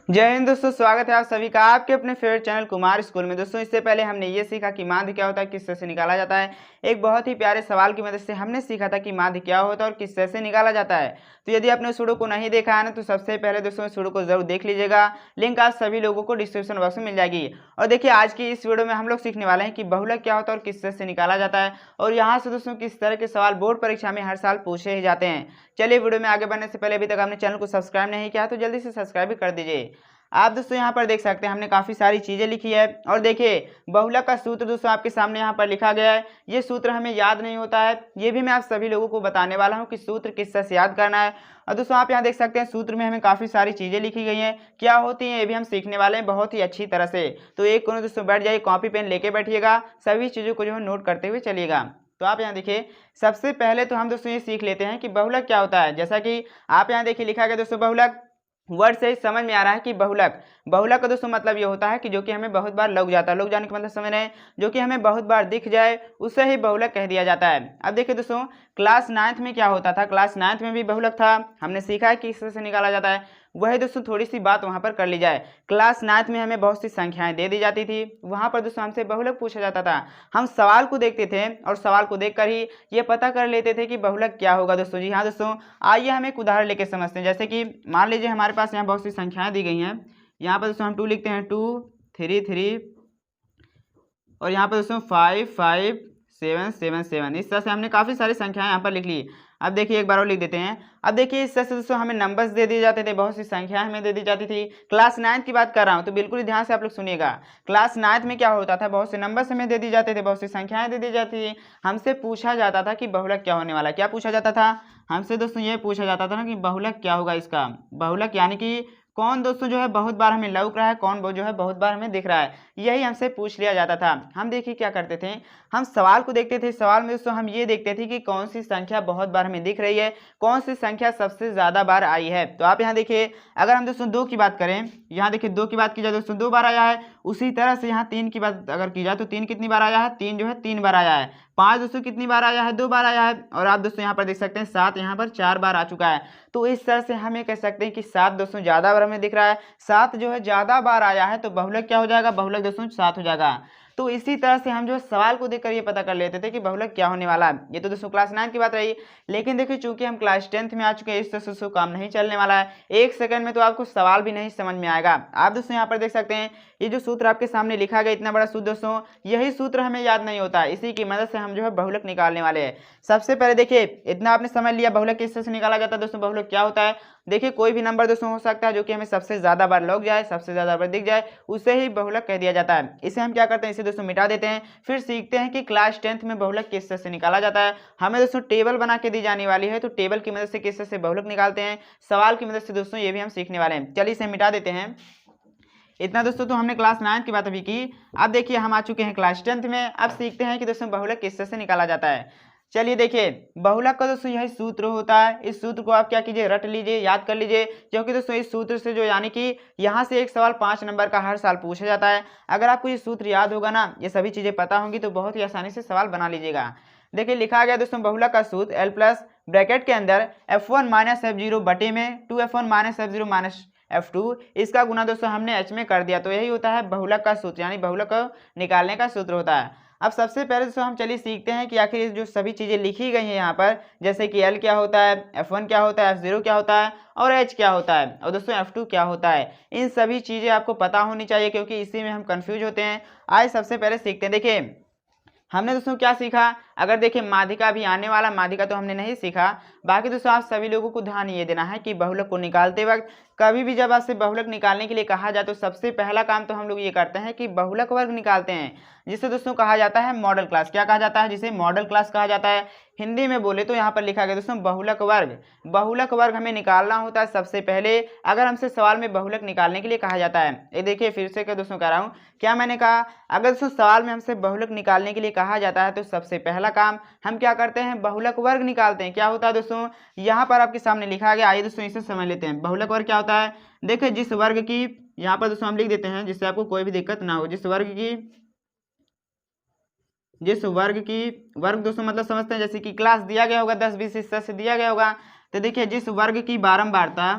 जय हिंद दोस्तों, स्वागत है आप सभी का आपके अपने फेवरेट चैनल कुमार स्कूल में। दोस्तों इससे पहले हमने ये सीखा कि माध्य क्या होता है, किस तरह से निकाला जाता है। एक बहुत ही प्यारे सवाल की मदद से हमने सीखा था कि माध्य क्या होता है और किस तरह से निकाला जाता है। तो यदि आपने उस वीडियो को नहीं देखा है ना, तो सबसे पहले दोस्तों इस वीडियो को जरूर देख लीजिएगा, लिंक आज सभी लोगों को डिस्क्रिप्शन बॉक्स में मिल जाएगी। और देखिए आज की इस वीडियो में हम लोग सीखने वाले हैं कि बहुलक क्या होता है और किस तरह से निकाला जाता है, और यहाँ से दोस्तों किस तरह के सवाल बोर्ड परीक्षा में हर साल पूछे ही जाते हैं। चलिए वीडियो में आगे बढ़ने से पहले अभी तक आपने चैनल को सब्सक्राइब नहीं किया तो जल्दी से सब्सक्राइब भी कर दीजिए। आप दोस्तों यहाँ पर देख सकते हैं हमने काफी सारी चीजें लिखी है, और देखिए बहुलक का सूत्र दोस्तों आपके सामने यहाँ पर लिखा गया है। ये सूत्र हमें याद नहीं होता है, ये भी मैं आप सभी लोगों को बताने वाला हूँ कि सूत्र किस तरह से याद करना है। और दोस्तों आप यहाँ देख सकते हैं सूत्र में हमें काफी सारी चीजें लिखी गई हैं, क्या होती हैं ये भी हम सीखने वाले हैं बहुत ही अच्छी तरह से। तो एक कोने दोस्तों बैठ जाइए, कॉपी पेन लेके बैठिएगा, सभी चीजों को जो है नोट करते हुए चलिएगा। तो आप यहाँ देखिए सबसे पहले तो हम दोस्तों ये सीख लेते हैं कि बहुलक क्या होता है। जैसा कि आप यहाँ देखिए लिखा गया दोस्तों, बहुलक वर्ड से ही समझ में आ रहा है कि बहुलक, बहुलक का दोस्तों मतलब ये होता है कि जो कि हमें बहुत बार लग जाता है, लग जाने का मतलब समझ रहे हैं, जो कि हमें बहुत बार दिख जाए उसे ही बहुलक कह दिया जाता है। अब देखिए दोस्तों क्लास 9th में क्या होता था, क्लास 9th में भी बहुलक था, हमने सीखा है कि इस तरह से निकाला जाता है। वही दोस्तों थोड़ी सी बात वहाँ पर कर ली जाए, क्लास 9th में हमें बहुत सी संख्याएं दे दी जाती थी, वहाँ पर दोस्तों हमसे बहुलक पूछा जाता था। हम सवाल को देखते थे और सवाल को देखकर ही ये पता कर लेते थे कि बहुलक क्या होगा दोस्तों। जी हाँ दोस्तों, आइए हम एक उदाहरण लेके समझते हैं। जैसे कि मान लीजिए हमारे पास यहाँ बहुत सी संख्याएं दी गई हैं, यहाँ पर दोस्तों हम 2 लिखते हैं, 2 3 3, और यहाँ पर दोस्तों 5 5 7 7 7, इस तरह से हमने काफ़ी सारी संख्याएं यहाँ पर लिख ली। अब देखिए एक बार और लिख देते हैं। अब देखिए इस तरह से दोस्तों हमें नंबर्स दे दिए जाते थे, बहुत सी संख्याएं हमें दे दी जाती थी। क्लास 9th की बात कर रहा हूँ तो बिल्कुल ध्यान से आप लोग सुनिएगा। क्लास 9th में क्या होता था, बहुत से नंबर्स हमें दे दी जाते थे, बहुत सी संख्याएं दे दी जाती थी। हमसे पूछा जाता था कि बहुलक क्या होने वाला है। क्या पूछा जाता था हमसे दोस्तों, ये पूछा जाता था ना कि बहुलक क्या होगा इसका। बहुलक यानी कि कौन दोस्तों जो है बहुत बार हमें लौक रहा है, कौन जो है बहुत बार हमें दिख रहा है, यही हमसे पूछ लिया जाता था। हम देखिए क्या करते थे, हम सवाल को देखते थे, सवाल में दोस्तों हम ये देखते थे कि कौन सी संख्या बहुत बार हमें दिख रही है, कौन सी संख्या सबसे ज़्यादा बार आई है। तो आप यहाँ देखिए अगर हम दोस्तों 2 की बात करें, यहाँ देखिए 2 की बात की जाए दोस्तों 2 बार आया है। उसी तरह से यहाँ 3 की बात अगर की जाए तो 3 कितनी बार आया है, 3 जो है 3 बार आया है। 5 दोस्तों कितनी बार आया है, 2 बार आया है। और आप दोस्तों यहाँ पर देख सकते हैं 7 यहाँ पर 4 बार आ चुका है। तो इस तरह से हमें कह सकते हैं कि 7 दोस्तों ज़्यादा बार हमें दिख रहा है, 7 जो है ज़्यादा बार आया है, तो बहुलक क्या हो जाएगा, बहुलक दोस्तों 7 हो जाएगा। तो इसी तरह से हम जो सवाल को देखकर ये पता कर लेते थे कि बहुलक क्या होने वाला है। ये तो दोस्तों क्लास 9 की बात रही, लेकिन देखिए चूंकि हम क्लास 10th में आ चुके हैं, इस तरह से काम नहीं चलने वाला है। 1 सेकंड में तो आपको सवाल भी नहीं समझ में आएगा। आप दोस्तों यहाँ पर देख सकते हैं ये जो सूत्र आपके सामने लिखा गया, इतना बड़ा सूत्र दोस्तों, यही सूत्र हमें याद नहीं होता, इसी की मदद से हम जो है बहुलक निकालने वाले हैं। सबसे पहले देखिए इतना आपने समझ लिया बहुलक किस तरह से निकाला जाता है। दोस्तों बहुलक क्या होता है, देखिए कोई भी नंबर दोस्तों हो सकता है जो कि हमें सबसे ज्यादा बार लग जाए, सबसे ज्यादा बार दिख जाए, उसे ही बहुलक कह दिया जाता है। इसे हम क्या करते हैं, इसे दोस्तों मिटा देते हैं, फिर सीखते हैं कि क्लास 10th में बहुलक किस तरह से निकाला जाता है। हमें दोस्तों टेबल बना के दी जाने वाली है, तो टेबल की मदद से किस तरह से बहुलक निकालते हैं, सवाल की मदद से दोस्तों ये भी हम सीखने वाले हैं। चलिए इसे मिटा देते हैं। इतना दोस्तों तो हमने क्लास 9 की बात अभी की। अब देखिए हम आ चुके हैं क्लास 10th में। अब सीखते हैं कि दोस्तों बहुलक किस तरह से निकाला जाता है। चलिए देखिए, बहुलक का दोस्तों यही सूत्र होता है। इस सूत्र को आप क्या कीजिए, रट लीजिए, याद कर लीजिए, क्योंकि दोस्तों इस सूत्र से जो यानी कि यहाँ से एक सवाल 5 नंबर का हर साल पूछा जाता है। अगर आपको ये सूत्र याद होगा ना, ये सभी चीज़ें पता होंगी, तो बहुत ही आसानी से सवाल बना लीजिएगा। देखिए लिखा गया दोस्तों बहुलक का सूत्र L प्लस ब्रैकेट के अंदर F1 माइनस F0 बटे में 2F1 minus F0 minus F2, इसका गुना दोस्तों हमने H में कर दिया, तो यही होता है बहुलक का सूत्र, यानी बहुलक को निकालने का सूत्र होता है। अब सबसे पहले दोस्तों हम चलिए सीखते हैं कि आखिर जो सभी चीज़ें लिखी गई हैं यहाँ पर, जैसे कि L क्या होता है, F1 क्या होता है, F0 क्या होता है और H क्या होता है, और दोस्तों F2 क्या होता है, इन सभी चीज़ें आपको पता होनी चाहिए, क्योंकि इसी में हम कंफ्यूज होते हैं। आज सबसे पहले सीखते हैं। देखिए हमने दोस्तों क्या सीखा, अगर देखिए माध्यिका भी आने वाला, माध्यिका तो हमने नहीं सीखा। बाकी दोस्तों आप सभी लोगों को ध्यान ये देना है कि बहुलक को निकालते वक्त कभी भी जब आपसे बहुलक निकालने के लिए कहा जाए, तो सबसे पहला काम तो हम लोग ये करते हैं कि बहुलक वर्ग निकालते हैं, जिसे दोस्तों कहा जाता है मॉडल क्लास। क्या कहा जाता है, जिसे मॉडल क्लास कहा जाता है। हिंदी में बोले तो यहाँ पर लिखा गया दोस्तों बहुलक वर्ग। बहुलक वर्ग हमें निकालना होता है सबसे पहले, अगर हमसे सवाल में बहुलक निकालने के लिए कहा जाता है। ये देखिए फिर से क्या दोस्तों कह रहा हूँ, क्या मैंने कहा, अगर दोस्तों सवाल में हमसे बहुलक निकालने के लिए कहा जाता है, तो सबसे पहला काम हम क्या करते हैं, बहुलक वर्ग निकालते हैं। क्या होता है दोस्तों, यहाँ पर आपके सामने लिखा गया, आइए दोस्तों इसे समझ लेते हैं। बहुलक वर्ग क्या होता है, देखिए जिस वर्ग की, यहाँ पर दोस्तों हम लिख देते हैं जिससे आपको कोई भी दिक्कत ना हो, जिस वर्ग दोस्तों मतलब समझते हैं, जैसे कि क्लास दिया गया होगा 10-20 हिस्सा से दिया गया होगा, तो देखिए जिस वर्ग की बारंबारता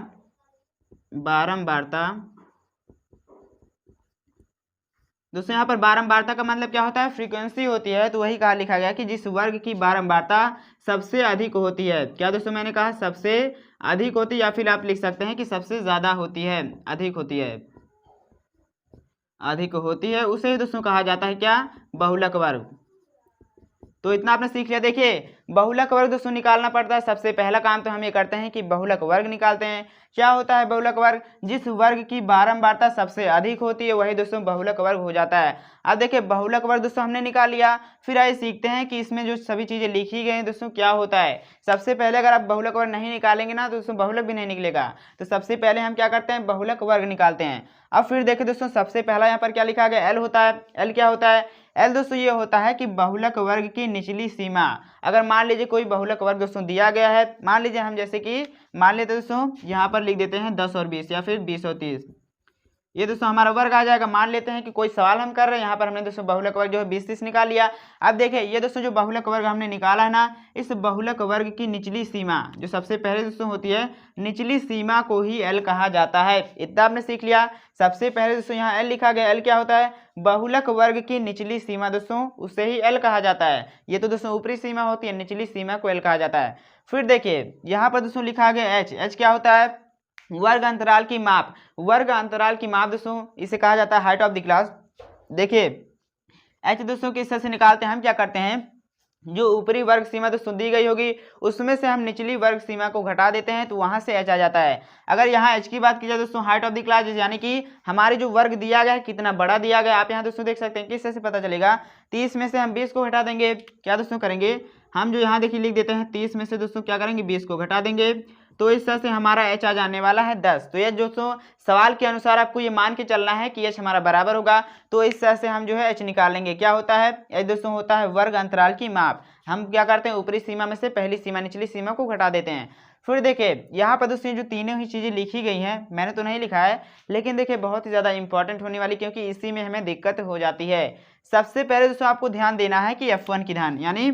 दोस्तों, यहाँ पर बारंबारता का मतलब क्या होता है, फ्रीक्वेंसी होती है, तो वही कहा लिखा गया कि जिस वर्ग की बारंबारता सबसे अधिक होती है। क्या दोस्तों मैंने कहा, सबसे अधिक होती है, या फिर आप लिख सकते हैं कि सबसे ज्यादा होती है, अधिक होती है, उसे ही दोस्तों कहा जाता है क्या, बहुलक वर्ग। तो इतना आपने सीख लिया। देखिए बहुलक वर्ग दोस्तों निकालना पड़ता है, सबसे पहला काम तो हम ये करते हैं कि बहुलक वर्ग निकालते हैं। क्या होता है बहुलक वर्ग, जिस वर्ग की बारंबारता सबसे अधिक होती है वही दोस्तों बहुलक वर्ग हो जाता है। अब देखिए बहुलक वर्ग दोस्तों हमने निकाल लिया, फिर आइए सीखते हैं कि इसमें जो सभी चीजें लिखी गई हैं दोस्तों क्या होता है। सबसे पहले अगर आप बहुलक वर्ग नहीं निकालेंगे ना, तो दोस्तों बहुलक भी नहीं निकलेगा, तो सबसे पहले हम क्या करते हैं, बहुलक वर्ग निकालते हैं। अब फिर देखिए दोस्तों सबसे पहला यहाँ पर क्या लिखा गया, एल होता है। एल क्या होता है, एल दोस्तों ये होता है कि बहुलक वर्ग की निचली सीमा। अगर मान लीजिए कोई बहुलक वर्ग दोस्तों दिया गया है, मान लीजिए हम जैसे कि मान लेते दोस्तों यहाँ पर लिख देते हैं 10 और 20 या फिर 20 और 30, ये दोस्तों हमारा वर्ग आ जाएगा। मान लेते हैं कि कोई सवाल हम कर रहे हैं, यहाँ पर हमने दोस्तों बहुलक वर्ग जो है 20-30 निकाल लिया। अब देखिए ये दोस्तों जो बहुलक वर्ग हमने निकाला है ना, इस बहुलक वर्ग की निचली सीमा जो सबसे पहले दोस्तों होती है, निचली सीमा को ही एल कहा जाता है। इतना आपने सीख लिया। सबसे पहले दोस्तों यहाँ एल लिखा गया, एल क्या होता है, बहुलक वर्ग की निचली सीमा दोस्तों, उसे ही एल कहा जाता है। ये तो दोस्तों ऊपरी सीमा होती है, निचली सीमा को एल कहा जाता है। फिर देखिए यहाँ पर दोस्तों लिखा गया एच। एच क्या होता है, वर्ग अंतराल की माप। वर्ग अंतराल की माप दोस्तों इसे कहा जाता है हाइट ऑफ द क्लास। देखिए एच दोस्तों किस तरह से निकालते हैं, हम क्या करते हैं, जो ऊपरी वर्ग सीमा दोस्तों दी गई होगी उसमें से हम निचली वर्ग सीमा को घटा देते हैं, तो वहां से एच आ जाता है। अगर यहाँ एच की बात की जाए दोस्तों, हाइट ऑफ द क्लास, यानी कि हमारे जो वर्ग दिया गया है कितना बड़ा दिया गया है, आप यहाँ दोस्तों देख सकते हैं किस तरह से पता चलेगा। 30 में से हम 20 को घटा देंगे, क्या दोस्तों करेंगे, हम जो यहाँ देखिए लिख देते हैं 30 में से दोस्तों क्या करेंगे, 20 को घटा देंगे, तो इस तरह से हमारा एच आ जाने वाला है 10। तो ये दोस्तों सवाल के अनुसार आपको ये मान के चलना है कि एच हमारा बराबर होगा, तो इस तरह से हम जो है एच निकालेंगे। क्या होता है, एच दोस्तों होता है वर्ग अंतराल की माप। हम क्या करते हैं, ऊपरी सीमा में से पहली सीमा निचली सीमा को घटा देते हैं। फिर देखिए यहाँ पर दोस्तों जो तीनों ही चीज़ें लिखी गई हैं, मैंने तो नहीं लिखा है, लेकिन देखिए बहुत ही ज़्यादा इंपॉर्टेंट होने वाली, क्योंकि इसी में हमें दिक्कत हो जाती है। सबसे पहले दोस्तों आपको ध्यान देना है कि F1 की ध्यान, यानी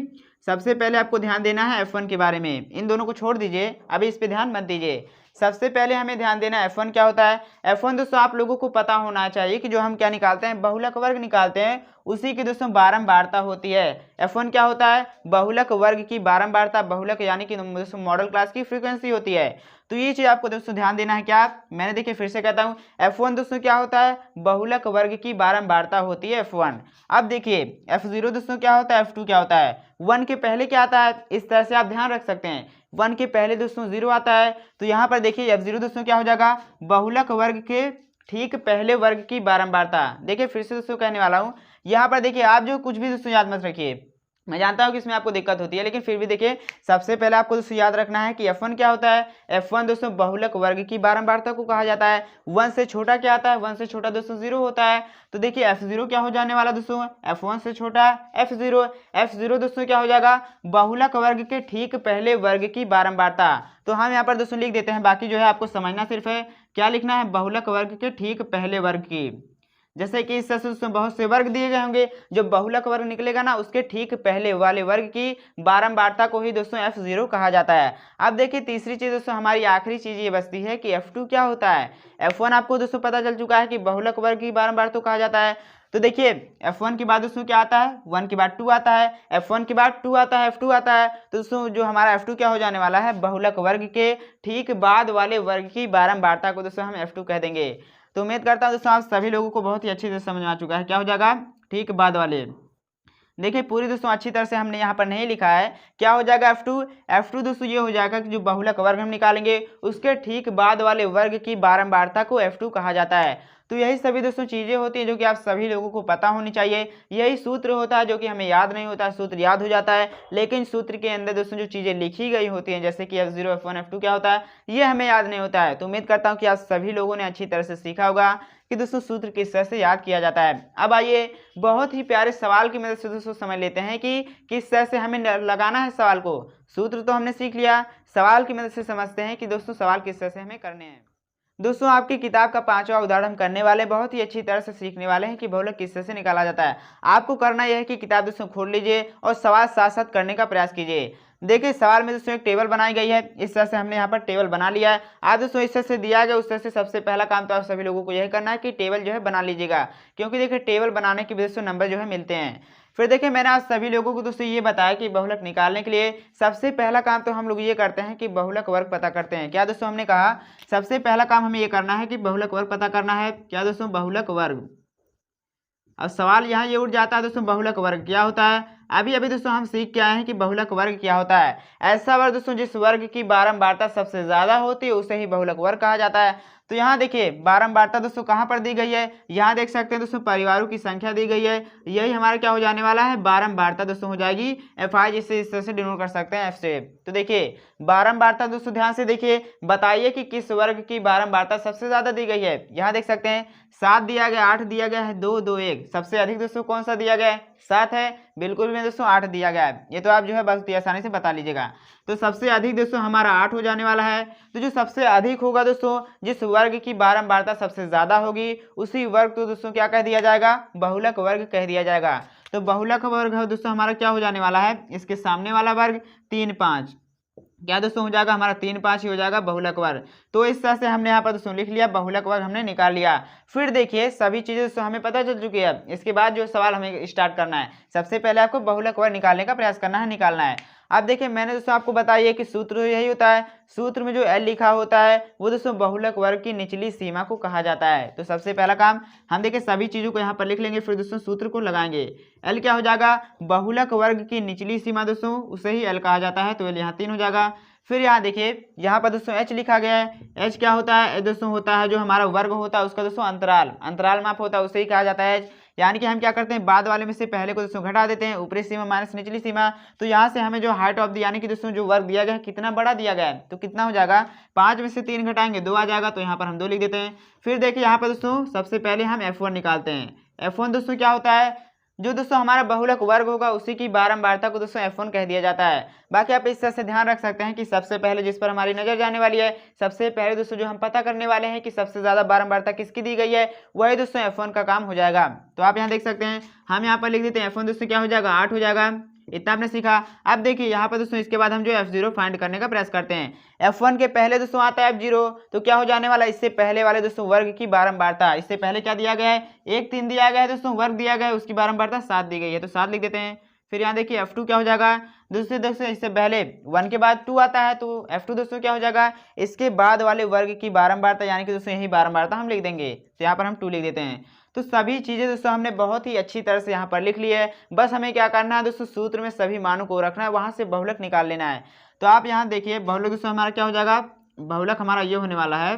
सबसे पहले आपको ध्यान देना है F1 के बारे में। इन दोनों को छोड़ दीजिए, अभी इस पे ध्यान मत दीजिए। सबसे पहले हमें ध्यान देना है F1 क्या होता है। F1 दोस्तों आप लोगों को पता होना चाहिए कि जो हम क्या निकालते हैं, बहुलक वर्ग निकालते हैं, उसी की दोस्तों बारंबारता होती है। F1 क्या होता है, बहुलक वर्ग की बारंबारता, बहुलक यानी कि दोस्तों मॉडल क्लास की फ्रीक्वेंसी होती है। तो ये चीज आपको दोस्तों ध्यान देना है। क्या, मैंने देखिए फिर से कहता हूँ, F1 दोस्तों क्या होता है, बहुलक वर्ग की बारंबारता होती है F1। अब देखिए F0 दोस्तों क्या होता है, F2 क्या होता है, 1 के पहले क्या आता है, इस तरह से आप ध्यान रख सकते हैं। 1 के पहले दोस्तों 0 आता है, तो यहाँ पर देखिए F0 दोस्तों क्या हो जाएगा, बहुलक वर्ग के ठीक पहले वर्ग की बारंबारता। देखिए फिर से दोस्तों कहने वाला हूँ, यहाँ पर देखिए आप जो कुछ भी दोस्तों याद मत रखिए, मैं जानता हूँ कि इसमें आपको दिक्कत होती है, लेकिन फिर भी देखिए सबसे पहले आपको दोस्तों याद रखना है कि F1 क्या होता है। F1 दोस्तों बहुलक वर्ग की बारंबारता को कहा जाता है। 1 से छोटा क्या आता है, 1 से छोटा दोस्तों 0 होता है। तो देखिए F0 क्या हो जाने वाला दोस्तों, F1 से छोटा F0। F0 दोस्तों क्या हो जाएगा, बहुलक वर्ग के ठीक पहले वर्ग की बारंबारता। तो हम यहाँ पर दोस्तों लिख देते हैं, बाकी जो है आपको समझना सिर्फ है क्या लिखना है, बहुलक वर्ग के ठीक पहले वर्ग की। जैसे कि इस तरह बहुत से वर्ग दिए गए होंगे, जो बहुलक वर्ग निकलेगा ना उसके ठीक पहले वाले वर्ग की बारंबारता को ही दोस्तों F0 कहा जाता है। अब देखिए तीसरी चीज दोस्तों, हमारी आखिरी चीज ये बचती है कि F2 क्या होता है। F1 आपको दोस्तों पता चल चुका है कि बहुलक वर्ग की बारंबारता कहा जाता है। तो देखिए F1 के बाद दोस्तों क्या आता है, 1 के बाद 2 आता है, F1 के बाद 2 आता है, F2 आता है। तो दोस्तों जो हमारा F2 क्या हो जाने वाला है, बहुलक वर्ग के ठीक बाद वाले वर्ग की बारंबारता को दोस्तों हम F2 कह देंगे। तो उम्मीद करता हूं दोस्तों आप सभी लोगों को बहुत ही अच्छे से समझ में आ चुका है, क्या हो जाएगा, ठीक बाद वाले। देखिए पूरी दोस्तों अच्छी तरह से हमने यहाँ पर नहीं लिखा है, क्या हो जाएगा F2 दोस्तों ये हो जाएगा कि जो बहुलक वर्ग हम निकालेंगे उसके ठीक बाद वाले वर्ग की बारंबारता को F2 कहा जाता है। तो यही सभी दोस्तों चीजें होती हैं जो कि आप सभी लोगों को पता होनी चाहिए। यही सूत्र होता है जो कि हमें याद नहीं होता, सूत्र याद हो जाता है, लेकिन सूत्र के अंदर दोस्तों जो चीजें लिखी गई होती हैं जैसे कि F0 F1 F2 क्या होता है ये हमें याद नहीं होता है। तो उम्मीद करता हूँ कि आप सभी लोगों ने अच्छी तरह से सीखा होगा कि दोस्तों सूत्र किस तरह से याद किया जाता है। अब आइए बहुत ही प्यारे सवाल की मदद से दोस्तों समझ लेते हैं कि किस तरह से हमें लगाना है सवाल को। सूत्र तो हमने सीख लिया, सवाल की मदद से समझते हैं कि दोस्तों सवाल किस तरह से हमें करने हैं। दोस्तों आपकी किताब का 5वां उदाहरण हम करने वाले, बहुत ही अच्छी तरह से सीखने वाले हैं कि बहुलक किस तरह से निकाला जाता है। आपको करना यह है कि किताब दोस्तों खोल लीजिए और सवाल साथ साथ करने का प्रयास कीजिए। देखिए सवाल में दोस्तों एक टेबल बनाई गई है, इस तरह से हमने यहाँ पर टेबल बना लिया है। आज दोस्तों इस तरह से दिया गया, उस तरह से सबसे पहला काम तो आप सभी लोगों को यही करना है कि टेबल जो है बना लीजिएगा, क्योंकि देखिए टेबल बनाने की वजह से नंबर जो है मिलते हैं। फिर देखिए मैंने आज सभी लोगों को दोस्तों ये बताया कि बहुलक निकालने के लिए सबसे पहला काम तो हम लोग ये करते हैं कि बहुलक वर्ग पता करते हैं। क्या दोस्तों हमने कहा सबसे पहला काम हमें ये करना है कि बहुलक वर्ग पता करना है। क्या दोस्तों, बहुलक वर्ग। अब सवाल यहाँ ये उठ जाता है दोस्तों, बहुलक वर्ग क्या होता है। अभी अभी दोस्तों हम सीख के आए हैं कि बहुलक वर्ग क्या होता है। ऐसा वर्ग दोस्तों जिस वर्ग की बारंबारता सबसे ज्यादा होती है उसे ही बहुलक वर्ग कहा जाता है। तो यहाँ देखिए बारंबारता दोस्तों कहाँ पर दी गई है, यहाँ देख सकते हैं दोस्तों परिवारों की संख्या दी गई है, यही हमारा क्या हो जाने वाला है, बारंबारता दोस्तों हो जाएगी FI, जिसे इस तरह से डिनोट कर सकते हैं F से। तो देखिए बारंबारता दोस्तों ध्यान से देखिए, बताइए कि किस वर्ग की बारंबारता सबसे ज्यादा दी गई है। यहाँ देख सकते हैं 7 दिया गया, 8 दिया गया है, 2 2 1। सबसे अधिक दोस्तों कौन सा दिया गया है, 7 है, बिल्कुल भी दोस्तों 8 दिया गया है। ये तो आप जो है बहुत ही आसानी से बता लीजिएगा। तो सबसे अधिक दोस्तों हमारा 8 हो जाने वाला है। तो जो सबसे अधिक होगा दोस्तों, जिस वर्ग की बारंबारता सबसे ज्यादा होगी उसी वर्ग तो दोस्तों क्या कह दिया जाएगा, बहुलक वर्ग कह दिया जाएगा। तो बहुलक वर्ग है दोस्तों हमारा क्या हो जाने वाला है, इसके सामने वाला वर्ग 3 5, क्या दोस्तों हो जाएगा हमारा 3 5 ही हो जाएगा बहुलक वर्ग। तो इस तरह से हमने यहाँ पर दोस्तों लिख लिया, बहुलक वर्ग हमने निकाल लिया। फिर देखिए सभी चीजें दोस्तों हमें पता चल चुकी है। इसके बाद जो सवाल हमें स्टार्ट करना है, सबसे पहले आपको बहुलक वर्ग निकालने का प्रयास करना है, निकालना है। अब देखिए मैंने दोस्तों आपको बताइए कि सूत्र यही होता है, सूत्र में जो L लिखा होता है वो दोस्तों बहुलक वर्ग की निचली सीमा को कहा जाता है। तो सबसे पहला काम हम देखिए सभी चीजों को यहाँ पर लिख लेंगे, फिर दोस्तों सूत्र को लगाएंगे। L क्या हो जाएगा, बहुलक वर्ग की निचली सीमा दोस्तों उसे ही L कहा जाता है, तो L यहाँ 3 हो जाएगा। फिर यहाँ देखिए यहाँ पर दोस्तों H लिखा गया है, H क्या होता है दोस्तों, होता है जो हमारा वर्ग होता है उसका दोस्तों अंतराल, अंतराल माप होता है उसे ही कहा जाता है H। यानी कि हम क्या करते हैं, बाद वाले में से पहले को दोस्तों घटा देते हैं, ऊपरी सीमा माइनस निचली सीमा। तो यहाँ से हमें जो हाइट ऑफ द यानी कि दोस्तों जो वर्ग दिया गया है कितना बड़ा दिया गया है, तो कितना हो जाएगा, 5 में से 3 घटाएंगे 2 आ जाएगा, तो यहाँ पर हम 2 लिख देते हैं। फिर देखिए यहाँ पर दोस्तों सबसे पहले हम F1 निकालते हैं। F1 दोस्तों क्या होता है, जो दोस्तों हमारा बहुलक वर्ग होगा उसी की बारंबारता को दोस्तों F1 कह दिया जाता है। बाकी आप इस तरह से ध्यान रख सकते हैं कि सबसे पहले जिस पर हमारी नजर जाने वाली है, सबसे पहले दोस्तों जो हम पता करने वाले हैं कि सबसे ज्यादा बारंबारता किसकी दी गई है, वही दोस्तों F1 का काम हो जाएगा। तो आप यहाँ देख सकते हैं, हम यहाँ पर लिख देते हैं F1 दोस्तों क्या हो जाएगा, 8 हो जाएगा। इतना आपने सीखा। अब देखिए यहाँ पर दोस्तों इसके बाद हम जो F0 फाइंड करने का प्रयास करते हैं। F1 के पहले दोस्तों आता है F0, तो क्या हो जाने वाला, इससे पहले वाले दोस्तों वर्ग की बारंबारता, इससे पहले क्या दिया गया है, 1 3 दिया गया है दोस्तों, वर्ग दिया गया है, उसकी बारंबारता 7 दी गई है, तो 7 लिख देते हैं। फिर यहाँ देखिए F2 क्या हो जाएगा, दोस्तों इससे पहले 1 के बाद 2 आता है, तो F2 दोस्तों क्या हो जाएगा, इसके बाद वाले वर्ग की बारंबारता, यानी कि दोस्तों यही बारंबारता हम लिख देंगे, तो यहाँ पर हम 2 लिख देते हैं। तो सभी चीजें दोस्तों हमने बहुत ही अच्छी तरह से यहाँ पर लिख ली है। बस हमें क्या करना है दोस्तों, सूत्र में सभी मानों को रखना है, वहां से बहुलक निकाल लेना है। तो आप यहाँ देखिए बहुलक दोस्तों हमारा क्या हो जाएगा, बहुलक हमारा ये होने वाला है।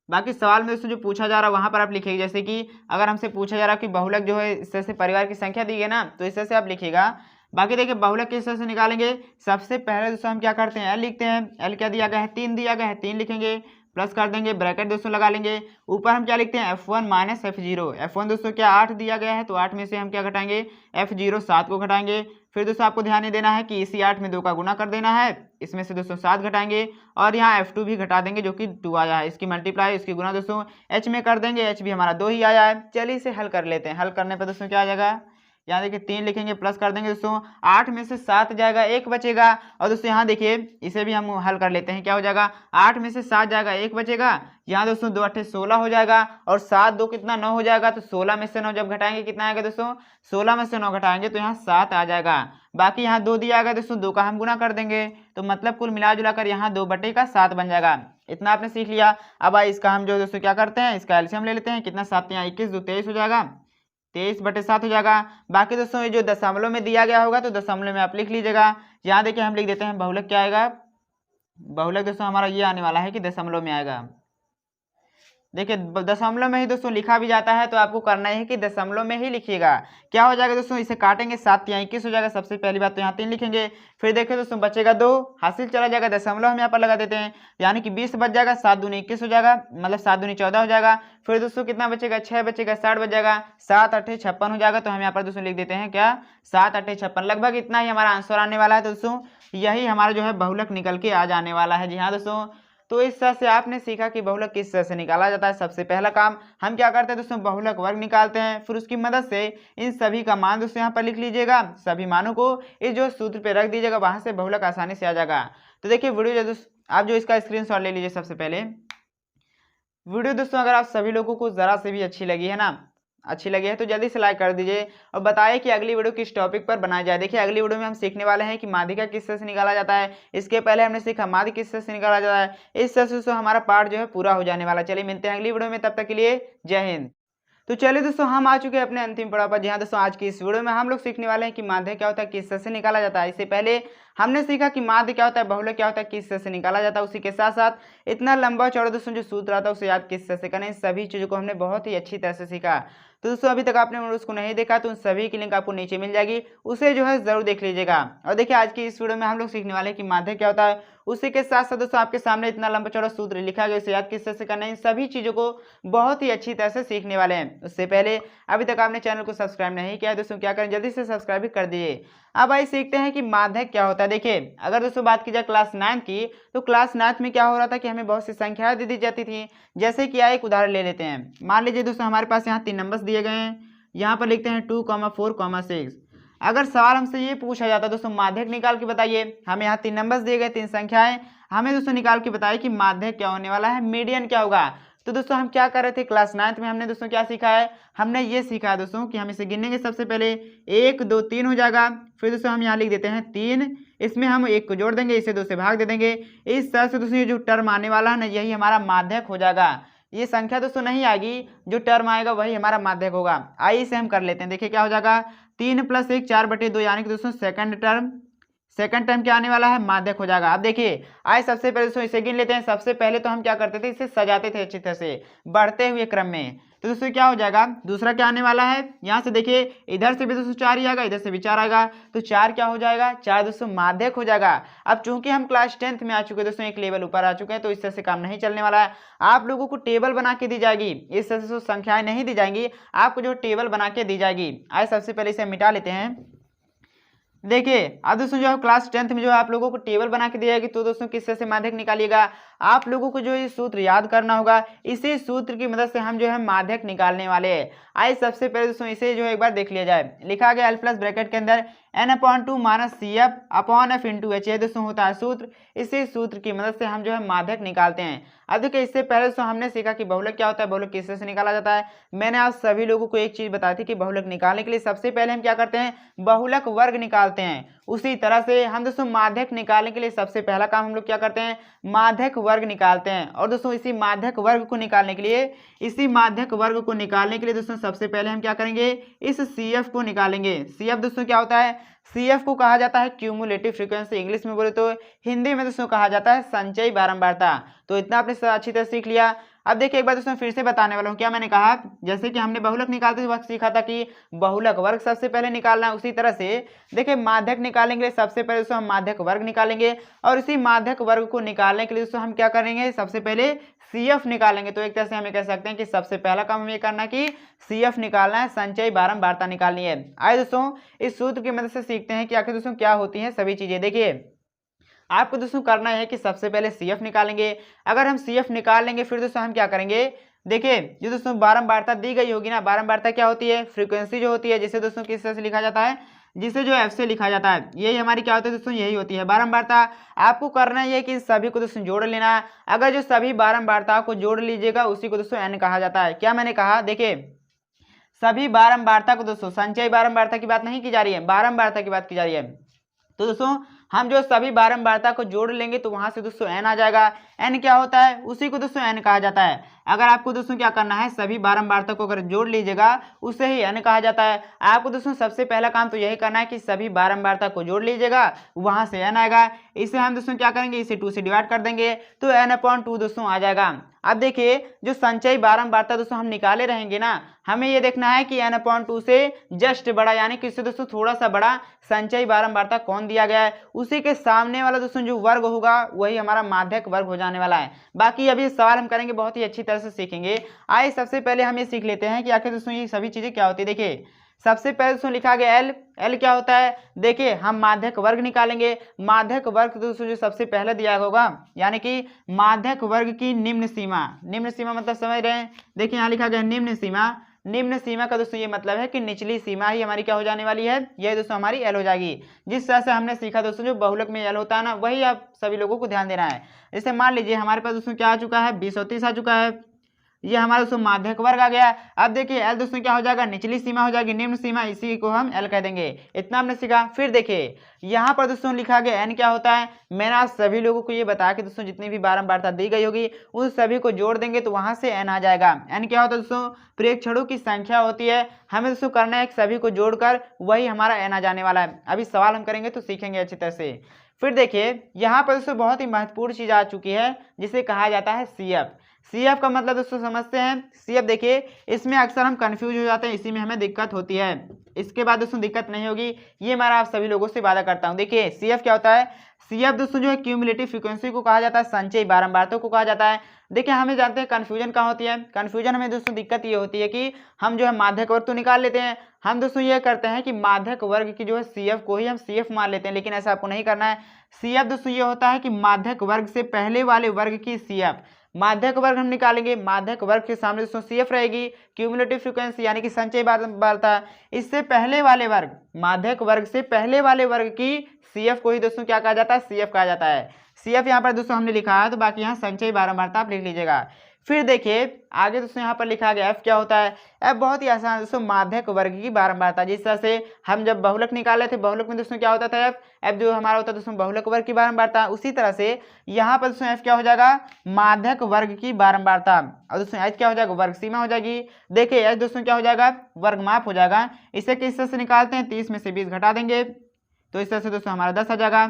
बाकी सवाल में दोस्तों जो पूछा जा रहा है वहां पर आप लिखिएगा, जैसे कि अगर हमसे पूछा जा रहा है कि बहुलक जो है इस तरह से परिवार की संख्या दी है ना, तो इस तरह से आप लिखिएगा बाकी देखिए बहुलक किस तरह से निकालेंगे, सबसे पहले दोस्तों हम क्या करते हैं, एल लिखते हैं। एल क्या दिया गया है, 3 दिया गया है, 3 लिखेंगे, प्लस कर देंगे, ब्रैकेट दोस्तों लगा लेंगे। ऊपर हम क्या लिखते हैं, F1 माइनस F0। F1 दोस्तों क्या 8 दिया गया है, तो 8 में से हम क्या घटाएंगे, F0 7 को घटाएंगे। फिर दोस्तों आपको ध्यान नहीं देना है कि इसी 8 में 2 का गुना कर देना है, इसमें से दोस्तों 7 घटाएंगे और यहाँ F2 भी घटा देंगे जो कि 2 आया है, इसकी मल्टीप्लाई इसकी गुना दोस्तों H में कर देंगे। H भी हमारा 2 ही आया है। चलिए इसे हल कर लेते हैं। हल करने पर दोस्तों क्या आ जाएगा, यहाँ देखिए 3 लिखेंगे, प्लस कर देंगे दोस्तों, 8 में से 7 जाएगा, 1 बचेगा। और दोस्तों यहाँ देखिए इसे भी हम हल कर लेते हैं, क्या हो जाएगा, 8 में से 7 जाएगा, 1 बचेगा। यहाँ दोस्तों 2 8 16 हो जाएगा और 7 2 कितना 9 हो जाएगा। तो 16 में से 9 जब घटाएंगे कितना आएगा दोस्तों, 16 में से 9 घटाएंगे तो यहाँ 7 आ जाएगा। बाकी यहाँ 2 दिया गया दोस्तों, 2 का हम गुना कर देंगे, तो मतलब कुल मिला जुला कर यहाँ 2/7 बन जाएगा। इतना आपने सीख लिया। अब आइए इसका हम जो दोस्तों क्या करते हैं, इसका एलसीएम ले लेते हैं। कितना 7 यहाँ 21, 2 23 हो जाएगा, 23/7 हो जाएगा। बाकी दोस्तों ये जो दशमलव में दिया गया होगा तो दशमलव में आप लिख लीजिएगा। यहाँ देखिए हम लिख देते हैं बहुलक क्या आएगा, बहुलक दोस्तों हमारा ये आने वाला है कि दशमलव में आएगा। देखिए दशमलव में ही दोस्तों लिखा भी जाता है, तो आपको करना है कि दशमलव में ही लिखिएगा। क्या हो जाएगा दोस्तों, इसे काटेंगे, 7 यहाँ 21 हो जाएगा। सबसे पहली बात तो यहाँ 3 लिखेंगे, फिर देखिए दोस्तों बचेगा 2, हासिल चला जाएगा, दशमलव हम यहाँ पर लगा देते हैं, यानी कि 20 बच जाएगा। 7 दूनी 21 हो जाएगा, मतलब 7 दूनी 14 हो जाएगा। फिर दोस्तों कितना बचेगा, 6 बचेगा, 60 बच जाएगा। 7 8 56 हो जाएगा, तो हम यहाँ पर दोस्तों लिख देते हैं क्या, 7 8 56। लगभग इतना ही हमारा आंसर आने वाला है दोस्तों। यही हमारा जो है बहुलक निकल के आ जाने वाला है। जी हाँ दोस्तों, तो इस तरह से आपने सीखा कि बहुलक किस तरह से निकाला जाता है। सबसे पहला काम हम क्या करते हैं दोस्तों, बहुलक वर्ग निकालते हैं। फिर उसकी मदद से इन सभी का मान दोस्तों यहाँ पर लिख लीजिएगा, सभी मानों को इस जो सूत्र पे रख दीजिएगा, वहां से बहुलक आसानी से आ जाएगा। तो देखिए वीडियो दोस्तों आप जो इसका स्क्रीनशॉट ले लीजिए। सबसे पहले वीडियो दोस्तों अगर आप सभी लोगों को जरा से भी अच्छी लगी है ना, अच्छी लगी है तो जल्दी से लाइक कर दीजिए और बताइए कि अगली वीडियो किस टॉपिक पर बनाई जाए। देखिए अगली वीडियो में हम सीखने वाले हैं कि माध्यिका किस तरह से निकाला जाता है। इसके पहले हमने सीखा माध्य किस तरह से निकाला जाता है। इस तरह से हमारा पार्ट जो है पूरा हो जाने वाला। चलिए मिलते हैं अगली वीडियो में, तब तक के लिए जय हिंद। तो चलिए दोस्तों हम आ चुके हैं अपने अंतिम पड़ाव पर। जहाँ दोस्तों आज की इस वीडियो में हम लोग सीखने वाले हैं कि माध्य क्या होता है, किस तरह से निकाला जाता है। इससे पहले हमने सीखा कि माध्य क्या होता है, बहुलक क्या होता है, किस तरह से निकाला जाता है। उसी के साथ साथ इतना लंबा चौड़ा दोस्तों जो सूत्र आता है उसे याद किस तरह से करें, सभी चीज़ों को हमने बहुत ही अच्छी तरह से सीखा। तो दोस्तों अभी तक आपने उसको नहीं देखा तो उन सभी की लिंक आपको नीचे मिल जाएगी, उसे जो है जरूर देख लीजिएगा। और देखिए आज की इस वीडियो में हम लोग सीखने वाले हैं कि माध्य क्या होता है। उसी के साथ साथ दोस्तों आपके सामने इतना लंबा चौड़ा सूत्र लिखा गया, उसे याद किस तरह से करना है, इन सभी चीज़ों को बहुत ही अच्छी तरह से सीखने वाले हैं। उससे पहले अभी तक आपने चैनल को सब्सक्राइब नहीं किया है दोस्तों, क्या करें, जल्दी से सब्सक्राइब भी कर दीजिए। अब आइए सीखते हैं कि माध्य क्या होता है। देखिए अगर दोस्तों बात की जाए क्लास 9 की, तो क्लास 9 में क्या हो रहा था कि हमें बहुत सी संख्याएं दे दी जाती थी। जैसे कि एक उदाहरण ले लेते हैं। मान लीजिए दोस्तों हमारे पास यहाँ 3 नंबर्स दिए गए हैं, यहाँ पर लिखते हैं 2, 4, 6। अगर सवाल हमसे ये पूछा जाता है दोस्तों माध्यक निकाल के बताइए, हमें यहाँ 3 नंबर्स दिए गए, 3 संख्याएं, हमें दोस्तों निकाल के बताइए कि माध्यक क्या होने वाला है, मीडियन क्या होगा। तो दोस्तों हम क्या कर रहे थे क्लास 9 में, हमने दोस्तों क्या सीखा है, हमने ये सीखा है दोस्तों कि हम इसे गिनेंगे। सबसे पहले 1 2 3 हो जाएगा। फिर दोस्तों हम यहाँ लिख देते हैं 3, इसमें हम 1 को जोड़ देंगे, इसे 2 से भाग दे देंगे। इस तरह से दोस्तों ये जो टर्म आने वाला है ना, यही हमारा माध्यक हो जाएगा। ये संख्या दोस्तों नहीं आएगी, जो टर्म आएगा वही हमारा माध्यक होगा। आइए इसे हम कर लेते हैं। देखिए क्या हो जाएगा, 3 + 1 4/2, यानी कि दोस्तों सेकंड टर्म क्या आने वाला है, माध्यक हो जाएगा। अब देखिए आइए सबसे पहले दोस्तों इसे गिन लेते हैं। सबसे पहले तो हम क्या करते थे, इसे सजाते थे अच्छी तरह से बढ़ते हुए क्रम में। तो दोस्तों क्या हो जाएगा, दूसरा क्या आने वाला है, यहाँ से देखिए इधर से भी दोस्तों 4 ही आएगा, इधर से भी 4 आएगा, तो 4 क्या हो जाएगा, 4 दोस्तों माध्यक हो जाएगा। अब चूंकि हम क्लास 10th में आ चुके हैं दोस्तों, एक लेवल ऊपर आ चुके हैं, तो इस तरह से काम नहीं चलने वाला है। आप लोगों को टेबल बना के दी जाएगी, इस तरह से संख्याएं नहीं दी जाएंगी, आपको जो टेबल बना के दी जाएगी। आइए सबसे पहले इसे मिटा लेते हैं। देखिए अब दोस्तों जो है क्लास 10th में जो है आप लोगों को टेबल बना के दी जाएगी, तो दोस्तों किस तरह से माध्यक निकालिएगा, आप लोगों को जो ये सूत्र याद करना होगा। इसी सूत्र की मदद से हम जो है माध्यक निकालने वाले हैं। आइए सबसे पहले दोस्तों इसे जो है एक बार देख लिया जाए। लिखा गया L+ ब्रैकेट के अंदर n/2 - CF/F × H, ये दोस्तों होता है सूत्र। इसी सूत्र की मदद से हम जो है माध्यक निकालते हैं। अब देखिए इससे पहले दोस्तों हमने सीखा कि बहुलक क्या होता है, बहुलक किस तरह से निकाला जाता है। मैंने आप सभी लोगों को एक चीज बताई थी कि बहुलक निकालने के लिए सबसे पहले हम क्या करते हैं, बहुलक वर्ग निकालते हैं। उसी तरह से हम दोस्तों माध्यक निकालने के लिए सबसे पहला काम हम लोग क्या करते हैं, माध्यक वर्ग निकालते हैं। और दोस्तों इसी माध्यक वर्ग को निकालने के लिए दोस्तों सबसे पहले हम क्या करेंगे, इस CF को निकालेंगे। CF दोस्तों क्या होता है, CF को कहा जाता है क्यूमुलेटिव फ्रीक्वेंसी, इंग्लिश में बोले तो, हिंदी में दोस्तों कहा जाता है संचयी बारंबारता। तो इतना आपने अच्छी तरह सीख लिया। अब देखिए एक बार दोस्तों फिर से बताने वाला हूँ, क्या मैंने कहा, जैसे कि हमने बहुलक निकालते वक्त सीखा था कि बहुलक वर्ग सबसे पहले निकालना है, उसी तरह से देखिए माध्यक निकालने के लिए सबसे पहले दोस्तों हम माध्यक वर्ग निकालेंगे, और इसी माध्यक वर्ग को निकालने के लिए दोस्तों हम क्या करेंगे, सबसे पहले CF निकालेंगे। तो एक तरह से हमें कह सकते हैं कि सबसे पहला काम हमें करना है कि CF निकालना है, संचयी बारंबारता निकालनी है। आइए दोस्तों इस सूत्र की मदद से सीखते हैं कि आखिर दोस्तों क्या होती हैं सभी चीजें। देखिए आपको दोस्तों करना है कि सबसे पहले CF निकालेंगे। अगर हम CF निकाल लेंगे फिर दोस्तों हम क्या करेंगे, देखिए जो दोस्तों बारंबारता दी गई होगी ना, बारंबारता क्या होती है, फ्रीक्वेंसी जो होती है, जिसे दोस्तों किस तरह से लिखा जाता है, जिसे जो F से लिखा जाता है, यही हमारी क्या होती है दोस्तों, यही होती है बारंबारता। आपको करना है कि सभी को दोस्तों जोड़ लेना है। अगर जो सभी बारंबारताओं को जोड़ लीजिएगा उसी को दोस्तों N कहा जाता है। क्या मैंने कहा, देखिए सभी बारंबारता को दोस्तों, संचयी बारंबारता की बात नहीं की जा रही है, बारंबारता की बात की जा रही है। तो दोस्तों हम जो सभी बारंबारता को जोड़ लेंगे तो वहां से दोस्तों n आ जाएगा। n क्या होता है, उसी को दोस्तों n कहा जाता है। अगर आपको दोस्तों क्या करना है, सभी बारंबारता को अगर जोड़ लीजिएगा उसे ही n कहा जाता है। आपको दोस्तों सबसे पहला काम तो यही करना है कि सभी बारंबारता को जोड़ लीजिएगा, वहां से n आएगा। इसे हम दोस्तों क्या करेंगे, इसे 2 से डिवाइड कर देंगे तो n/2 दोस्तों आ जाएगा। अब देखिए जो संचयी बारंबारता दोस्तों हम निकाले रहेंगे ना, हमें ये देखना है कि n/2 से जस्ट बड़ा यानी कि इससे दोस्तों थोड़ा सा बड़ा संचयी बारंबारता कौन दिया गया है, उसी के सामने वाला दोस्तों जो वर्ग होगा वही हमारा माध्यक वर्ग हो जाने वाला है। बाकी अभी सवाल हम करेंगे, बहुत ही अच्छी तरह से सीखेंगे। आइए सबसे पहले हम ये सीख लेते हैं कि आखिर दोस्तों ये सभी चीजें क्या होती है। देखिए सबसे पहले दोस्तों लिखा गया L क्या होता है, देखिए हम माध्यक वर्ग निकालेंगे। माध्यक वर्ग दोस्तों जो सबसे पहले दिया होगा, यानी कि माध्यक वर्ग की निम्न सीमा, निम्न सीमा मतलब समझ रहे हैं, देखिए यहाँ लिखा गया निम्न सीमा। निम्न सीमा का दोस्तों ये मतलब है कि निचली सीमा ही हमारी क्या हो जाने वाली है, यह दोस्तों हमारी L हो जाएगी। जिस तरह से हमने सीखा दोस्तों जो बहुलक में L होता है ना, वही आप सभी लोगों को ध्यान देना है। जैसे मान लीजिए हमारे पास दोस्तों क्या आ चुका है, 20/30 आ चुका है, ये हमारा दोस्तों माध्यक वर्ग आ गया। अब देखिए L दोस्तों क्या हो जाएगा, निचली सीमा हो जाएगी, निम्न सीमा, इसी को हम L कह देंगे। इतना हमने सीखा। फिर देखिए यहाँ पर दोस्तों लिखा गया N क्या होता है। मैंने आप सभी लोगों को ये बताया कि दोस्तों जितनी भी बारंबारता दी गई होगी उन सभी को जोड़ देंगे तो वहां से N आ जाएगा। N क्या होता है दोस्तों, प्रेक्षणों की संख्या होती है। हमें दोस्तों करना है सभी को जोड़कर वही हमारा N आ जाने वाला है। अभी सवाल हम करेंगे तो सीखेंगे अच्छी तरह से। फिर देखिए यहाँ पर दोस्तों बहुत ही महत्वपूर्ण चीज आ चुकी है जिसे कहा जाता है CF। CF का मतलब दोस्तों समझते हैं। CF देखिए इसमें अक्सर हम कंफ्यूज हो जाते हैं, इसी में हमें दिक्कत होती है। इसके बाद दोस्तों दिक्कत नहीं होगी, ये मैं आप सभी लोगों से वादा करता हूं। देखिए CF क्या होता है, CF दोस्तों जो है क्यूमुलेटिव फ्रीक्वेंसी को कहा जाता है, संचयी बारंबारता को कहा जाता है। देखिए हमें जानते हैं कन्फ्यूजन कहाँ होती है, कन्फ्यूजन हमें दोस्तों दिक्कत ये होती है कि हम जो है माध्यक वर्ग तो निकाल लेते हैं, हम दोस्तों ये करते हैं कि माध्यक वर्ग की जो है CF को ही हम CF मान लेते हैं, लेकिन ऐसा आपको नहीं करना है। CF दोस्तों ये होता है कि माध्यक वर्ग से पहले वाले वर्ग की CF, माध्यक वर्ग हम निकालेंगे, माध्यक वर्ग के सामने दोस्तों CF रहेगी, क्यूमुलेटिव फ्रीक्वेंसी यानी कि संचयी बारंबारता। इससे पहले वाले वर्ग, माध्यक वर्ग से पहले वाले वर्ग की CF को ही दोस्तों क्या कहा जाता है, CF कहा जाता है। CF यहाँ पर दोस्तों हमने लिखा है, तो बाकी यहाँ संचयी बारंबारता आप लिख लीजिएगा। फिर देखिए आगे दोस्तों यहाँ पर लिखा गया F क्या होता है। F बहुत ही आसान है दोस्तों, माध्यक वर्ग की बारंबारता। जिस तरह से हम जब बहुलक निकाले थे, बहुलक में दोस्तों क्या होता था F जो हमारा होता है दोस्तों बहुलक वर्ग की बारंबारता, उसी तरह से यहाँ पर दोस्तों F क्या हो जाएगा, माध्यक वर्ग की बारंबारता। और दोस्तों H क्या हो जाएगा, वर्ग सीमा हो जाएगी। देखिए H दोस्तों क्या हो जाएगा, वर्ग माप हो जाएगा। इसे किस तरह से निकालते हैं, 30 में से 20 घटा देंगे तो इस तरह से दोस्तों हमारा 10 आ जाएगा।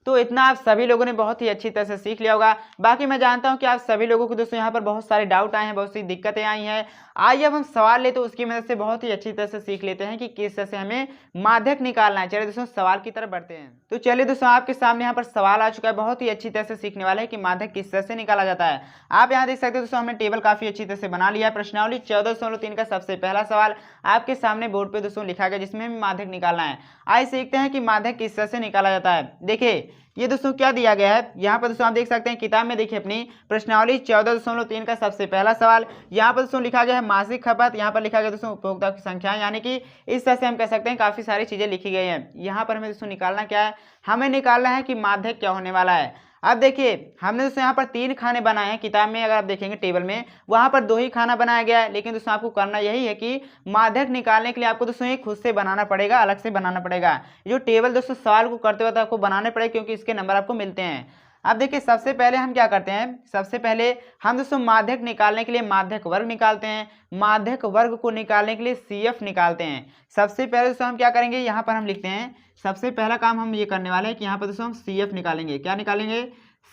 तो इतना आप सभी लोगों ने बहुत ही अच्छी तरह से सीख लिया होगा। बाकी मैं जानता हूं कि आप सभी लोगों को दोस्तों यहाँ पर बहुत सारे डाउट आए हैं, बहुत सी दिक्कतें आई हैं। आइए अब हम सवाल लेते तो उसकी मदद से बहुत ही अच्छी तरह से सीख लेते हैं कि किस तरह से हमें माध्यक निकालना है। चलिए दोस्तों सवाल की तरफ बढ़ते हैं। तो चलिए दोस्तों आपके सामने यहाँ पर सवाल आ चुका है, बहुत ही अच्छी तरह से सीखने वाला है कि माध्यक किस तरह से निकाला जाता है। आप यहाँ देख सकते हैं दोस्तों हमने टेबल काफी अच्छी तरह से बना लिया है। प्रश्नावली 14.3 का सबसे पहला सवाल आपके सामने बोर्ड पे दोस्तों लिखा गया, जिसमें हमें माध्यक निकालना है। आइए सीखते हैं कि माध्यक किस तरह से निकाला जाता है। देखिए ये दोस्तों क्या दिया गया है, यहाँ पर दोस्तों आप देख सकते हैं किताब में, देखिए अपनी प्रश्नावली 14.3 का सबसे पहला सवाल। यहाँ पर दोस्तों लिखा गया है मासिक खपत, यहाँ पर लिखा गया दोस्तों उपभोक्ता की संख्या, यानी कि इस तरह से हम कह सकते हैं काफी सारी चीजें लिखी गई हैं। यहाँ पर हमें दोस्तों निकालना क्या है, हमें निकालना है कि माध्यक क्या होने वाला है। अब देखिए हमने दोस्तों यहाँ पर 3 खाने बनाए हैं। किताब में अगर आप देखेंगे टेबल में वहां पर 2 ही खाना बनाया गया है, लेकिन दोस्तों आपको करना यही है कि माध्यक निकालने के लिए आपको दोस्तों ये खुद से बनाना पड़ेगा, अलग से बनाना पड़ेगा। जो टेबल दोस्तों सवाल को करते वक्त आपको बनाने पड़ेगा, क्योंकि इसके नंबर आपको मिलते हैं। अब देखिए सबसे पहले हम क्या करते हैं, सबसे पहले हम दोस्तों माध्यक निकालने के लिए माध्यक वर्ग निकालते हैं। माध्यक वर्ग को निकालने के लिए CF निकालते हैं। सबसे पहले दोस्तों हम क्या करेंगे, यहाँ पर हम लिखते हैं, सबसे पहला काम हम ये करने वाले हैं कि यहाँ पर दोस्तों हम CF निकालेंगे। क्या निकालेंगे,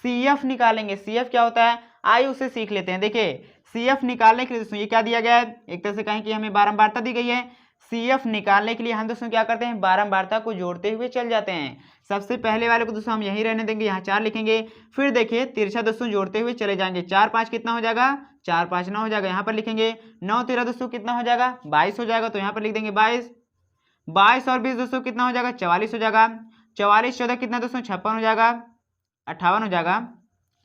CF निकालेंगे। CF क्या होता है, आइए उसे सीख लेते हैं। देखिए CF निकालने के लिए दोस्तों ये क्या दिया गया है, एक तरह से कहें कि हमें बारंबारता दी गई है। CF निकालने के लिए हम दोस्तों क्या करते हैं, बारंबारता को जोड़ते हुए चल जाते हैं। सबसे पहले वाले को दोस्तों हम यहीं रहने देंगे, यहाँ 4 लिखेंगे। फिर देखिए तिरछा दोस्तों जोड़ते हुए चले जाएंगे। 4 5 कितना हो जाएगा, 4 5 9 हो जाएगा, यहाँ पर लिखेंगे। 9 13 दोस्तों कितना हो जाएगा, 22 हो जाएगा, तो यहाँ पर लिख देंगे 22। 22 और 20 दोस्तों कितना हो जाएगा, 44 हो जाएगा। 44 14 कितना दोस्तों, 56 हो जाएगा, 58 हो जाएगा।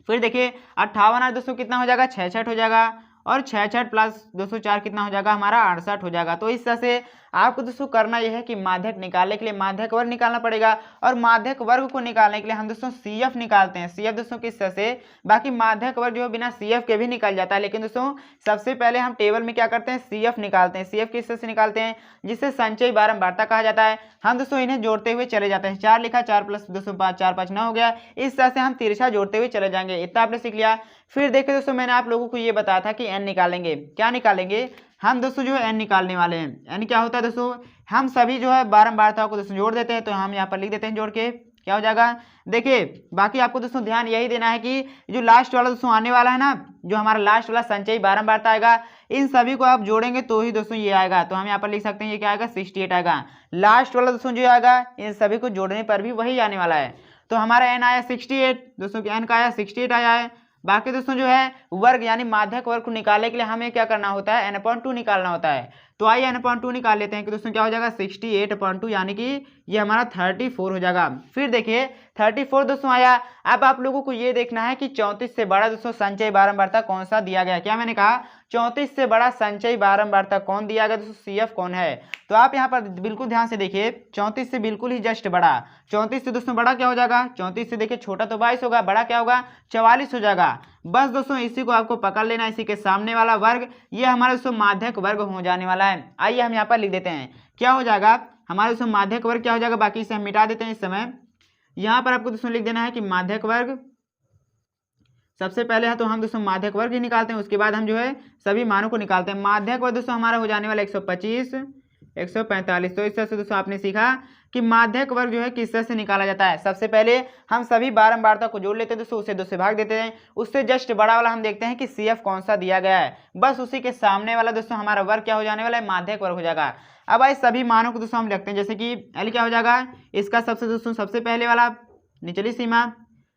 फिर देखिए 58 और दोस्तों कितना हो जाएगा, 66 हो जाएगा। और 66 प्लस 204 कितना हो जाएगा, हमारा 68 हो जाएगा। तो इस तरह से आपको दोस्तों करना यह है कि माध्यक निकालने के लिए माध्यक वर्ग निकालना पड़ेगा, और माध्यक वर्ग को निकालने के लिए हम दोस्तों CF निकालते हैं। CF दोस्तों किस तरह से, बाकी माध्यक वर्ग जो है बिना CF के भी निकल जाता है, लेकिन दोस्तों सबसे पहले हम टेबल में क्या करते हैं, CF निकालते हैं। CF किस तरह से निकालते हैं, जिसे संचयी बारंबारता कहा जाता है। हम दोस्तों इन्हें जोड़ते हुए चले जाते हैं। 4 लिखा, 4 प्लस 205, 4 5 9 हो गया। इस तरह से हम तिरछा जोड़ते हुए चले जाएंगे। इतना आपने सीख लिया। फिर देखिए दोस्तों मैंने आप लोगों को ये बताया था कि n निकालेंगे। क्या निकालेंगे, हम दोस्तों जो है n निकालने वाले हैं। n क्या होता है दोस्तों, हम सभी जो है बारंबारताओं को दोस्तों जोड़ देते हैं, तो हम यहाँ पर लिख देते हैं जोड़ के, क्या हो जाएगा। देखिए बाकी आपको दोस्तों ध्यान यही देना है कि जो लास्ट वाला दोस्तों आने वाला है ना, जो हमारा लास्ट वाला संचयी बारंबारता आएगा, इन सभी को आप जोड़ेंगे तो ही दोस्तों ये आएगा। तो हम यहाँ पर लिख सकते हैं ये क्या आएगा, 68 आएगा। लास्ट वाला दोस्तों जो आएगा इन सभी को जोड़ने पर भी वही आने वाला है। तो हमारा n आया 68 दोस्तों, n का आया 68 आया है। बाकी दोस्तों जो है वर्ग यानी माध्यक वर्ग को निकालने के लिए हमें क्या करना होता है, n/2 निकालना होता है। तो आइए n/2 निकाल लेते हैं कि दोस्तों क्या हो जाएगा, 68/2 यानी कि ये हमारा 34 हो जाएगा। फिर देखिए 34 दोस्तों आया। अब आप लोगों को ये देखना है कि 34 से बड़ा दोस्तों संचयी बारंबारता कौन सा दिया गया है। क्या मैंने कहा, 34 से बड़ा संचयी बारंबारता कौन दिया गया दोस्तों, CF कौन है। तो आप यहाँ पर बिल्कुल ध्यान से देखिए, 34 से बिल्कुल ही जस्ट बड़ा, 34 से दोस्तों बड़ा क्या हो जाएगा, 34 से देखिए छोटा तो 22 होगा, बड़ा क्या होगा 44 हो जाएगा। बस दोस्तों इसी को आपको पकड़ लेना, इसी के सामने वाला वर्ग ये हमारा दोस्तों माध्यक वर्ग हो जाने वाला है। आइए हम यहाँ पर लिख देते हैं, क्या हो जाएगा हमारा दोस्तों माध्यक वर्ग क्या हो जाएगा। बाकी इसे हम मिटा देते हैं इस समय। यहाँ पर आपको दोस्तों लिख देना है कि माध्यक वर्ग सबसे पहले है तो हम दोस्तों माध्यक वर्ग ही निकालते हैं, उसके बाद हम जो है सभी मानों को निकालते हैं। माध्यक वर्ग दोस्तों हमारा हो जाने वाला 125 145। तो इस तरह से दोस्तों आपने सीखा कि माध्यक वर्ग जो है किस तरह से निकाला जाता है। सबसे पहले हम सभी बारंबारता को जोड़ लेते हैं दोस्तों, उसे 2 से भाग देते हैं। उससे जस्ट बड़ा वाला हम देखते हैं कि CF कौन सा दिया गया है, बस उसी के सामने वाला दोस्तों हमारा वर्ग क्या हो जाने वाला है, माध्यक वर्ग हो जाएगा। अब आइए सभी मानों को दोस्तों हम लिखते हैं, जैसे कि L क्या हो जाएगा, इसका सबसे दोस्तों सबसे पहले वाला निचली सीमा।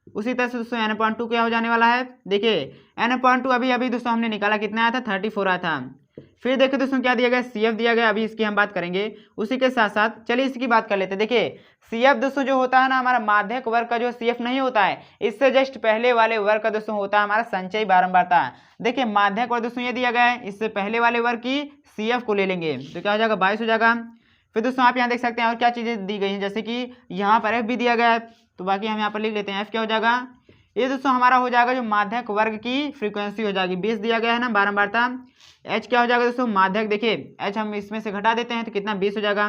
उसी तरह से दोस्तों n/2 क्या हो जाने वाला है, देखिए n/2 अभी अभी दोस्तों हमने निकाला, कितना आया था 34 आया था। फिर देखिए दोस्तों क्या दिया गया, CF दिया गया, अभी इसकी हम बात करेंगे। उसी के साथ साथ चलिए इसकी बात कर लेते हैं। देखिए CF दोस्तों जो होता है ना हमारा माध्यक वर्ग का जो CF नहीं होता है, इससे जस्ट पहले वाले वर्ग का दोस्तों होता है हमारा संचयी बारंबारता। देखिए माध्यक वर्ग दोस्तों ये दिया गया है, इससे पहले वाले वर्ग की CF को ले लेंगे तो क्या हो जाएगा 22 हो जाएगा। फिर दोस्तों आप यहाँ देख सकते हैं और क्या चीज़ें दी गई हैं, जैसे कि यहाँ पर F भी दिया गया है, तो बाकी हम यहाँ पर लिख लेते हैं। F क्या हो जाएगा, ये दोस्तों हमारा हो जाएगा जो माध्यक वर्ग की फ्रीक्वेंसी हो जाएगी, 20 दिया गया है ना बारंबारता। H क्या हो जाएगा दोस्तों, माध्यक देखिए H हम इसमें से घटा देते हैं तो कितना 20 हो जाएगा।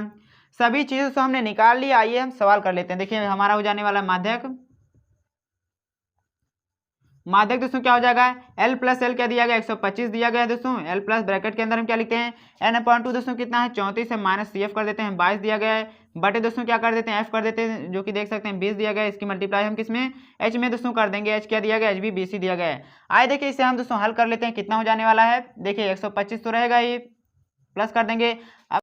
सभी चीज़ें दोस्तों हमने निकाल ली। आइए हम सवाल कर लेते हैं। देखिए हमारा हो जाने वाला माध्यक दोस्तों क्या हो जाएगा, L प्लस L क्या दिया गया 125 दिया गया है दोस्तों। L प्लस ब्रैकेट के अंदर हम क्या लिखते हैं, n/2 दोस्तों कितना है 34 है, माइनस CF कर देते हैं 22 दिया गया है, बटे दोस्तों क्या कर देते हैं F कर देते हैं, जो कि देख सकते हैं 20 दिया गया है। इसकी मल्टीप्लाई हम किस में, H में दोस्तों कर देंगे। H क्या दिया गया, H भी 20 दिया गया है। आइए देखिए इसे हम दोस्तों हल कर लेते हैं, कितना हो जाने वाला है। देखिए 125 तो रहेगा ही, प्लस कर देंगे। अब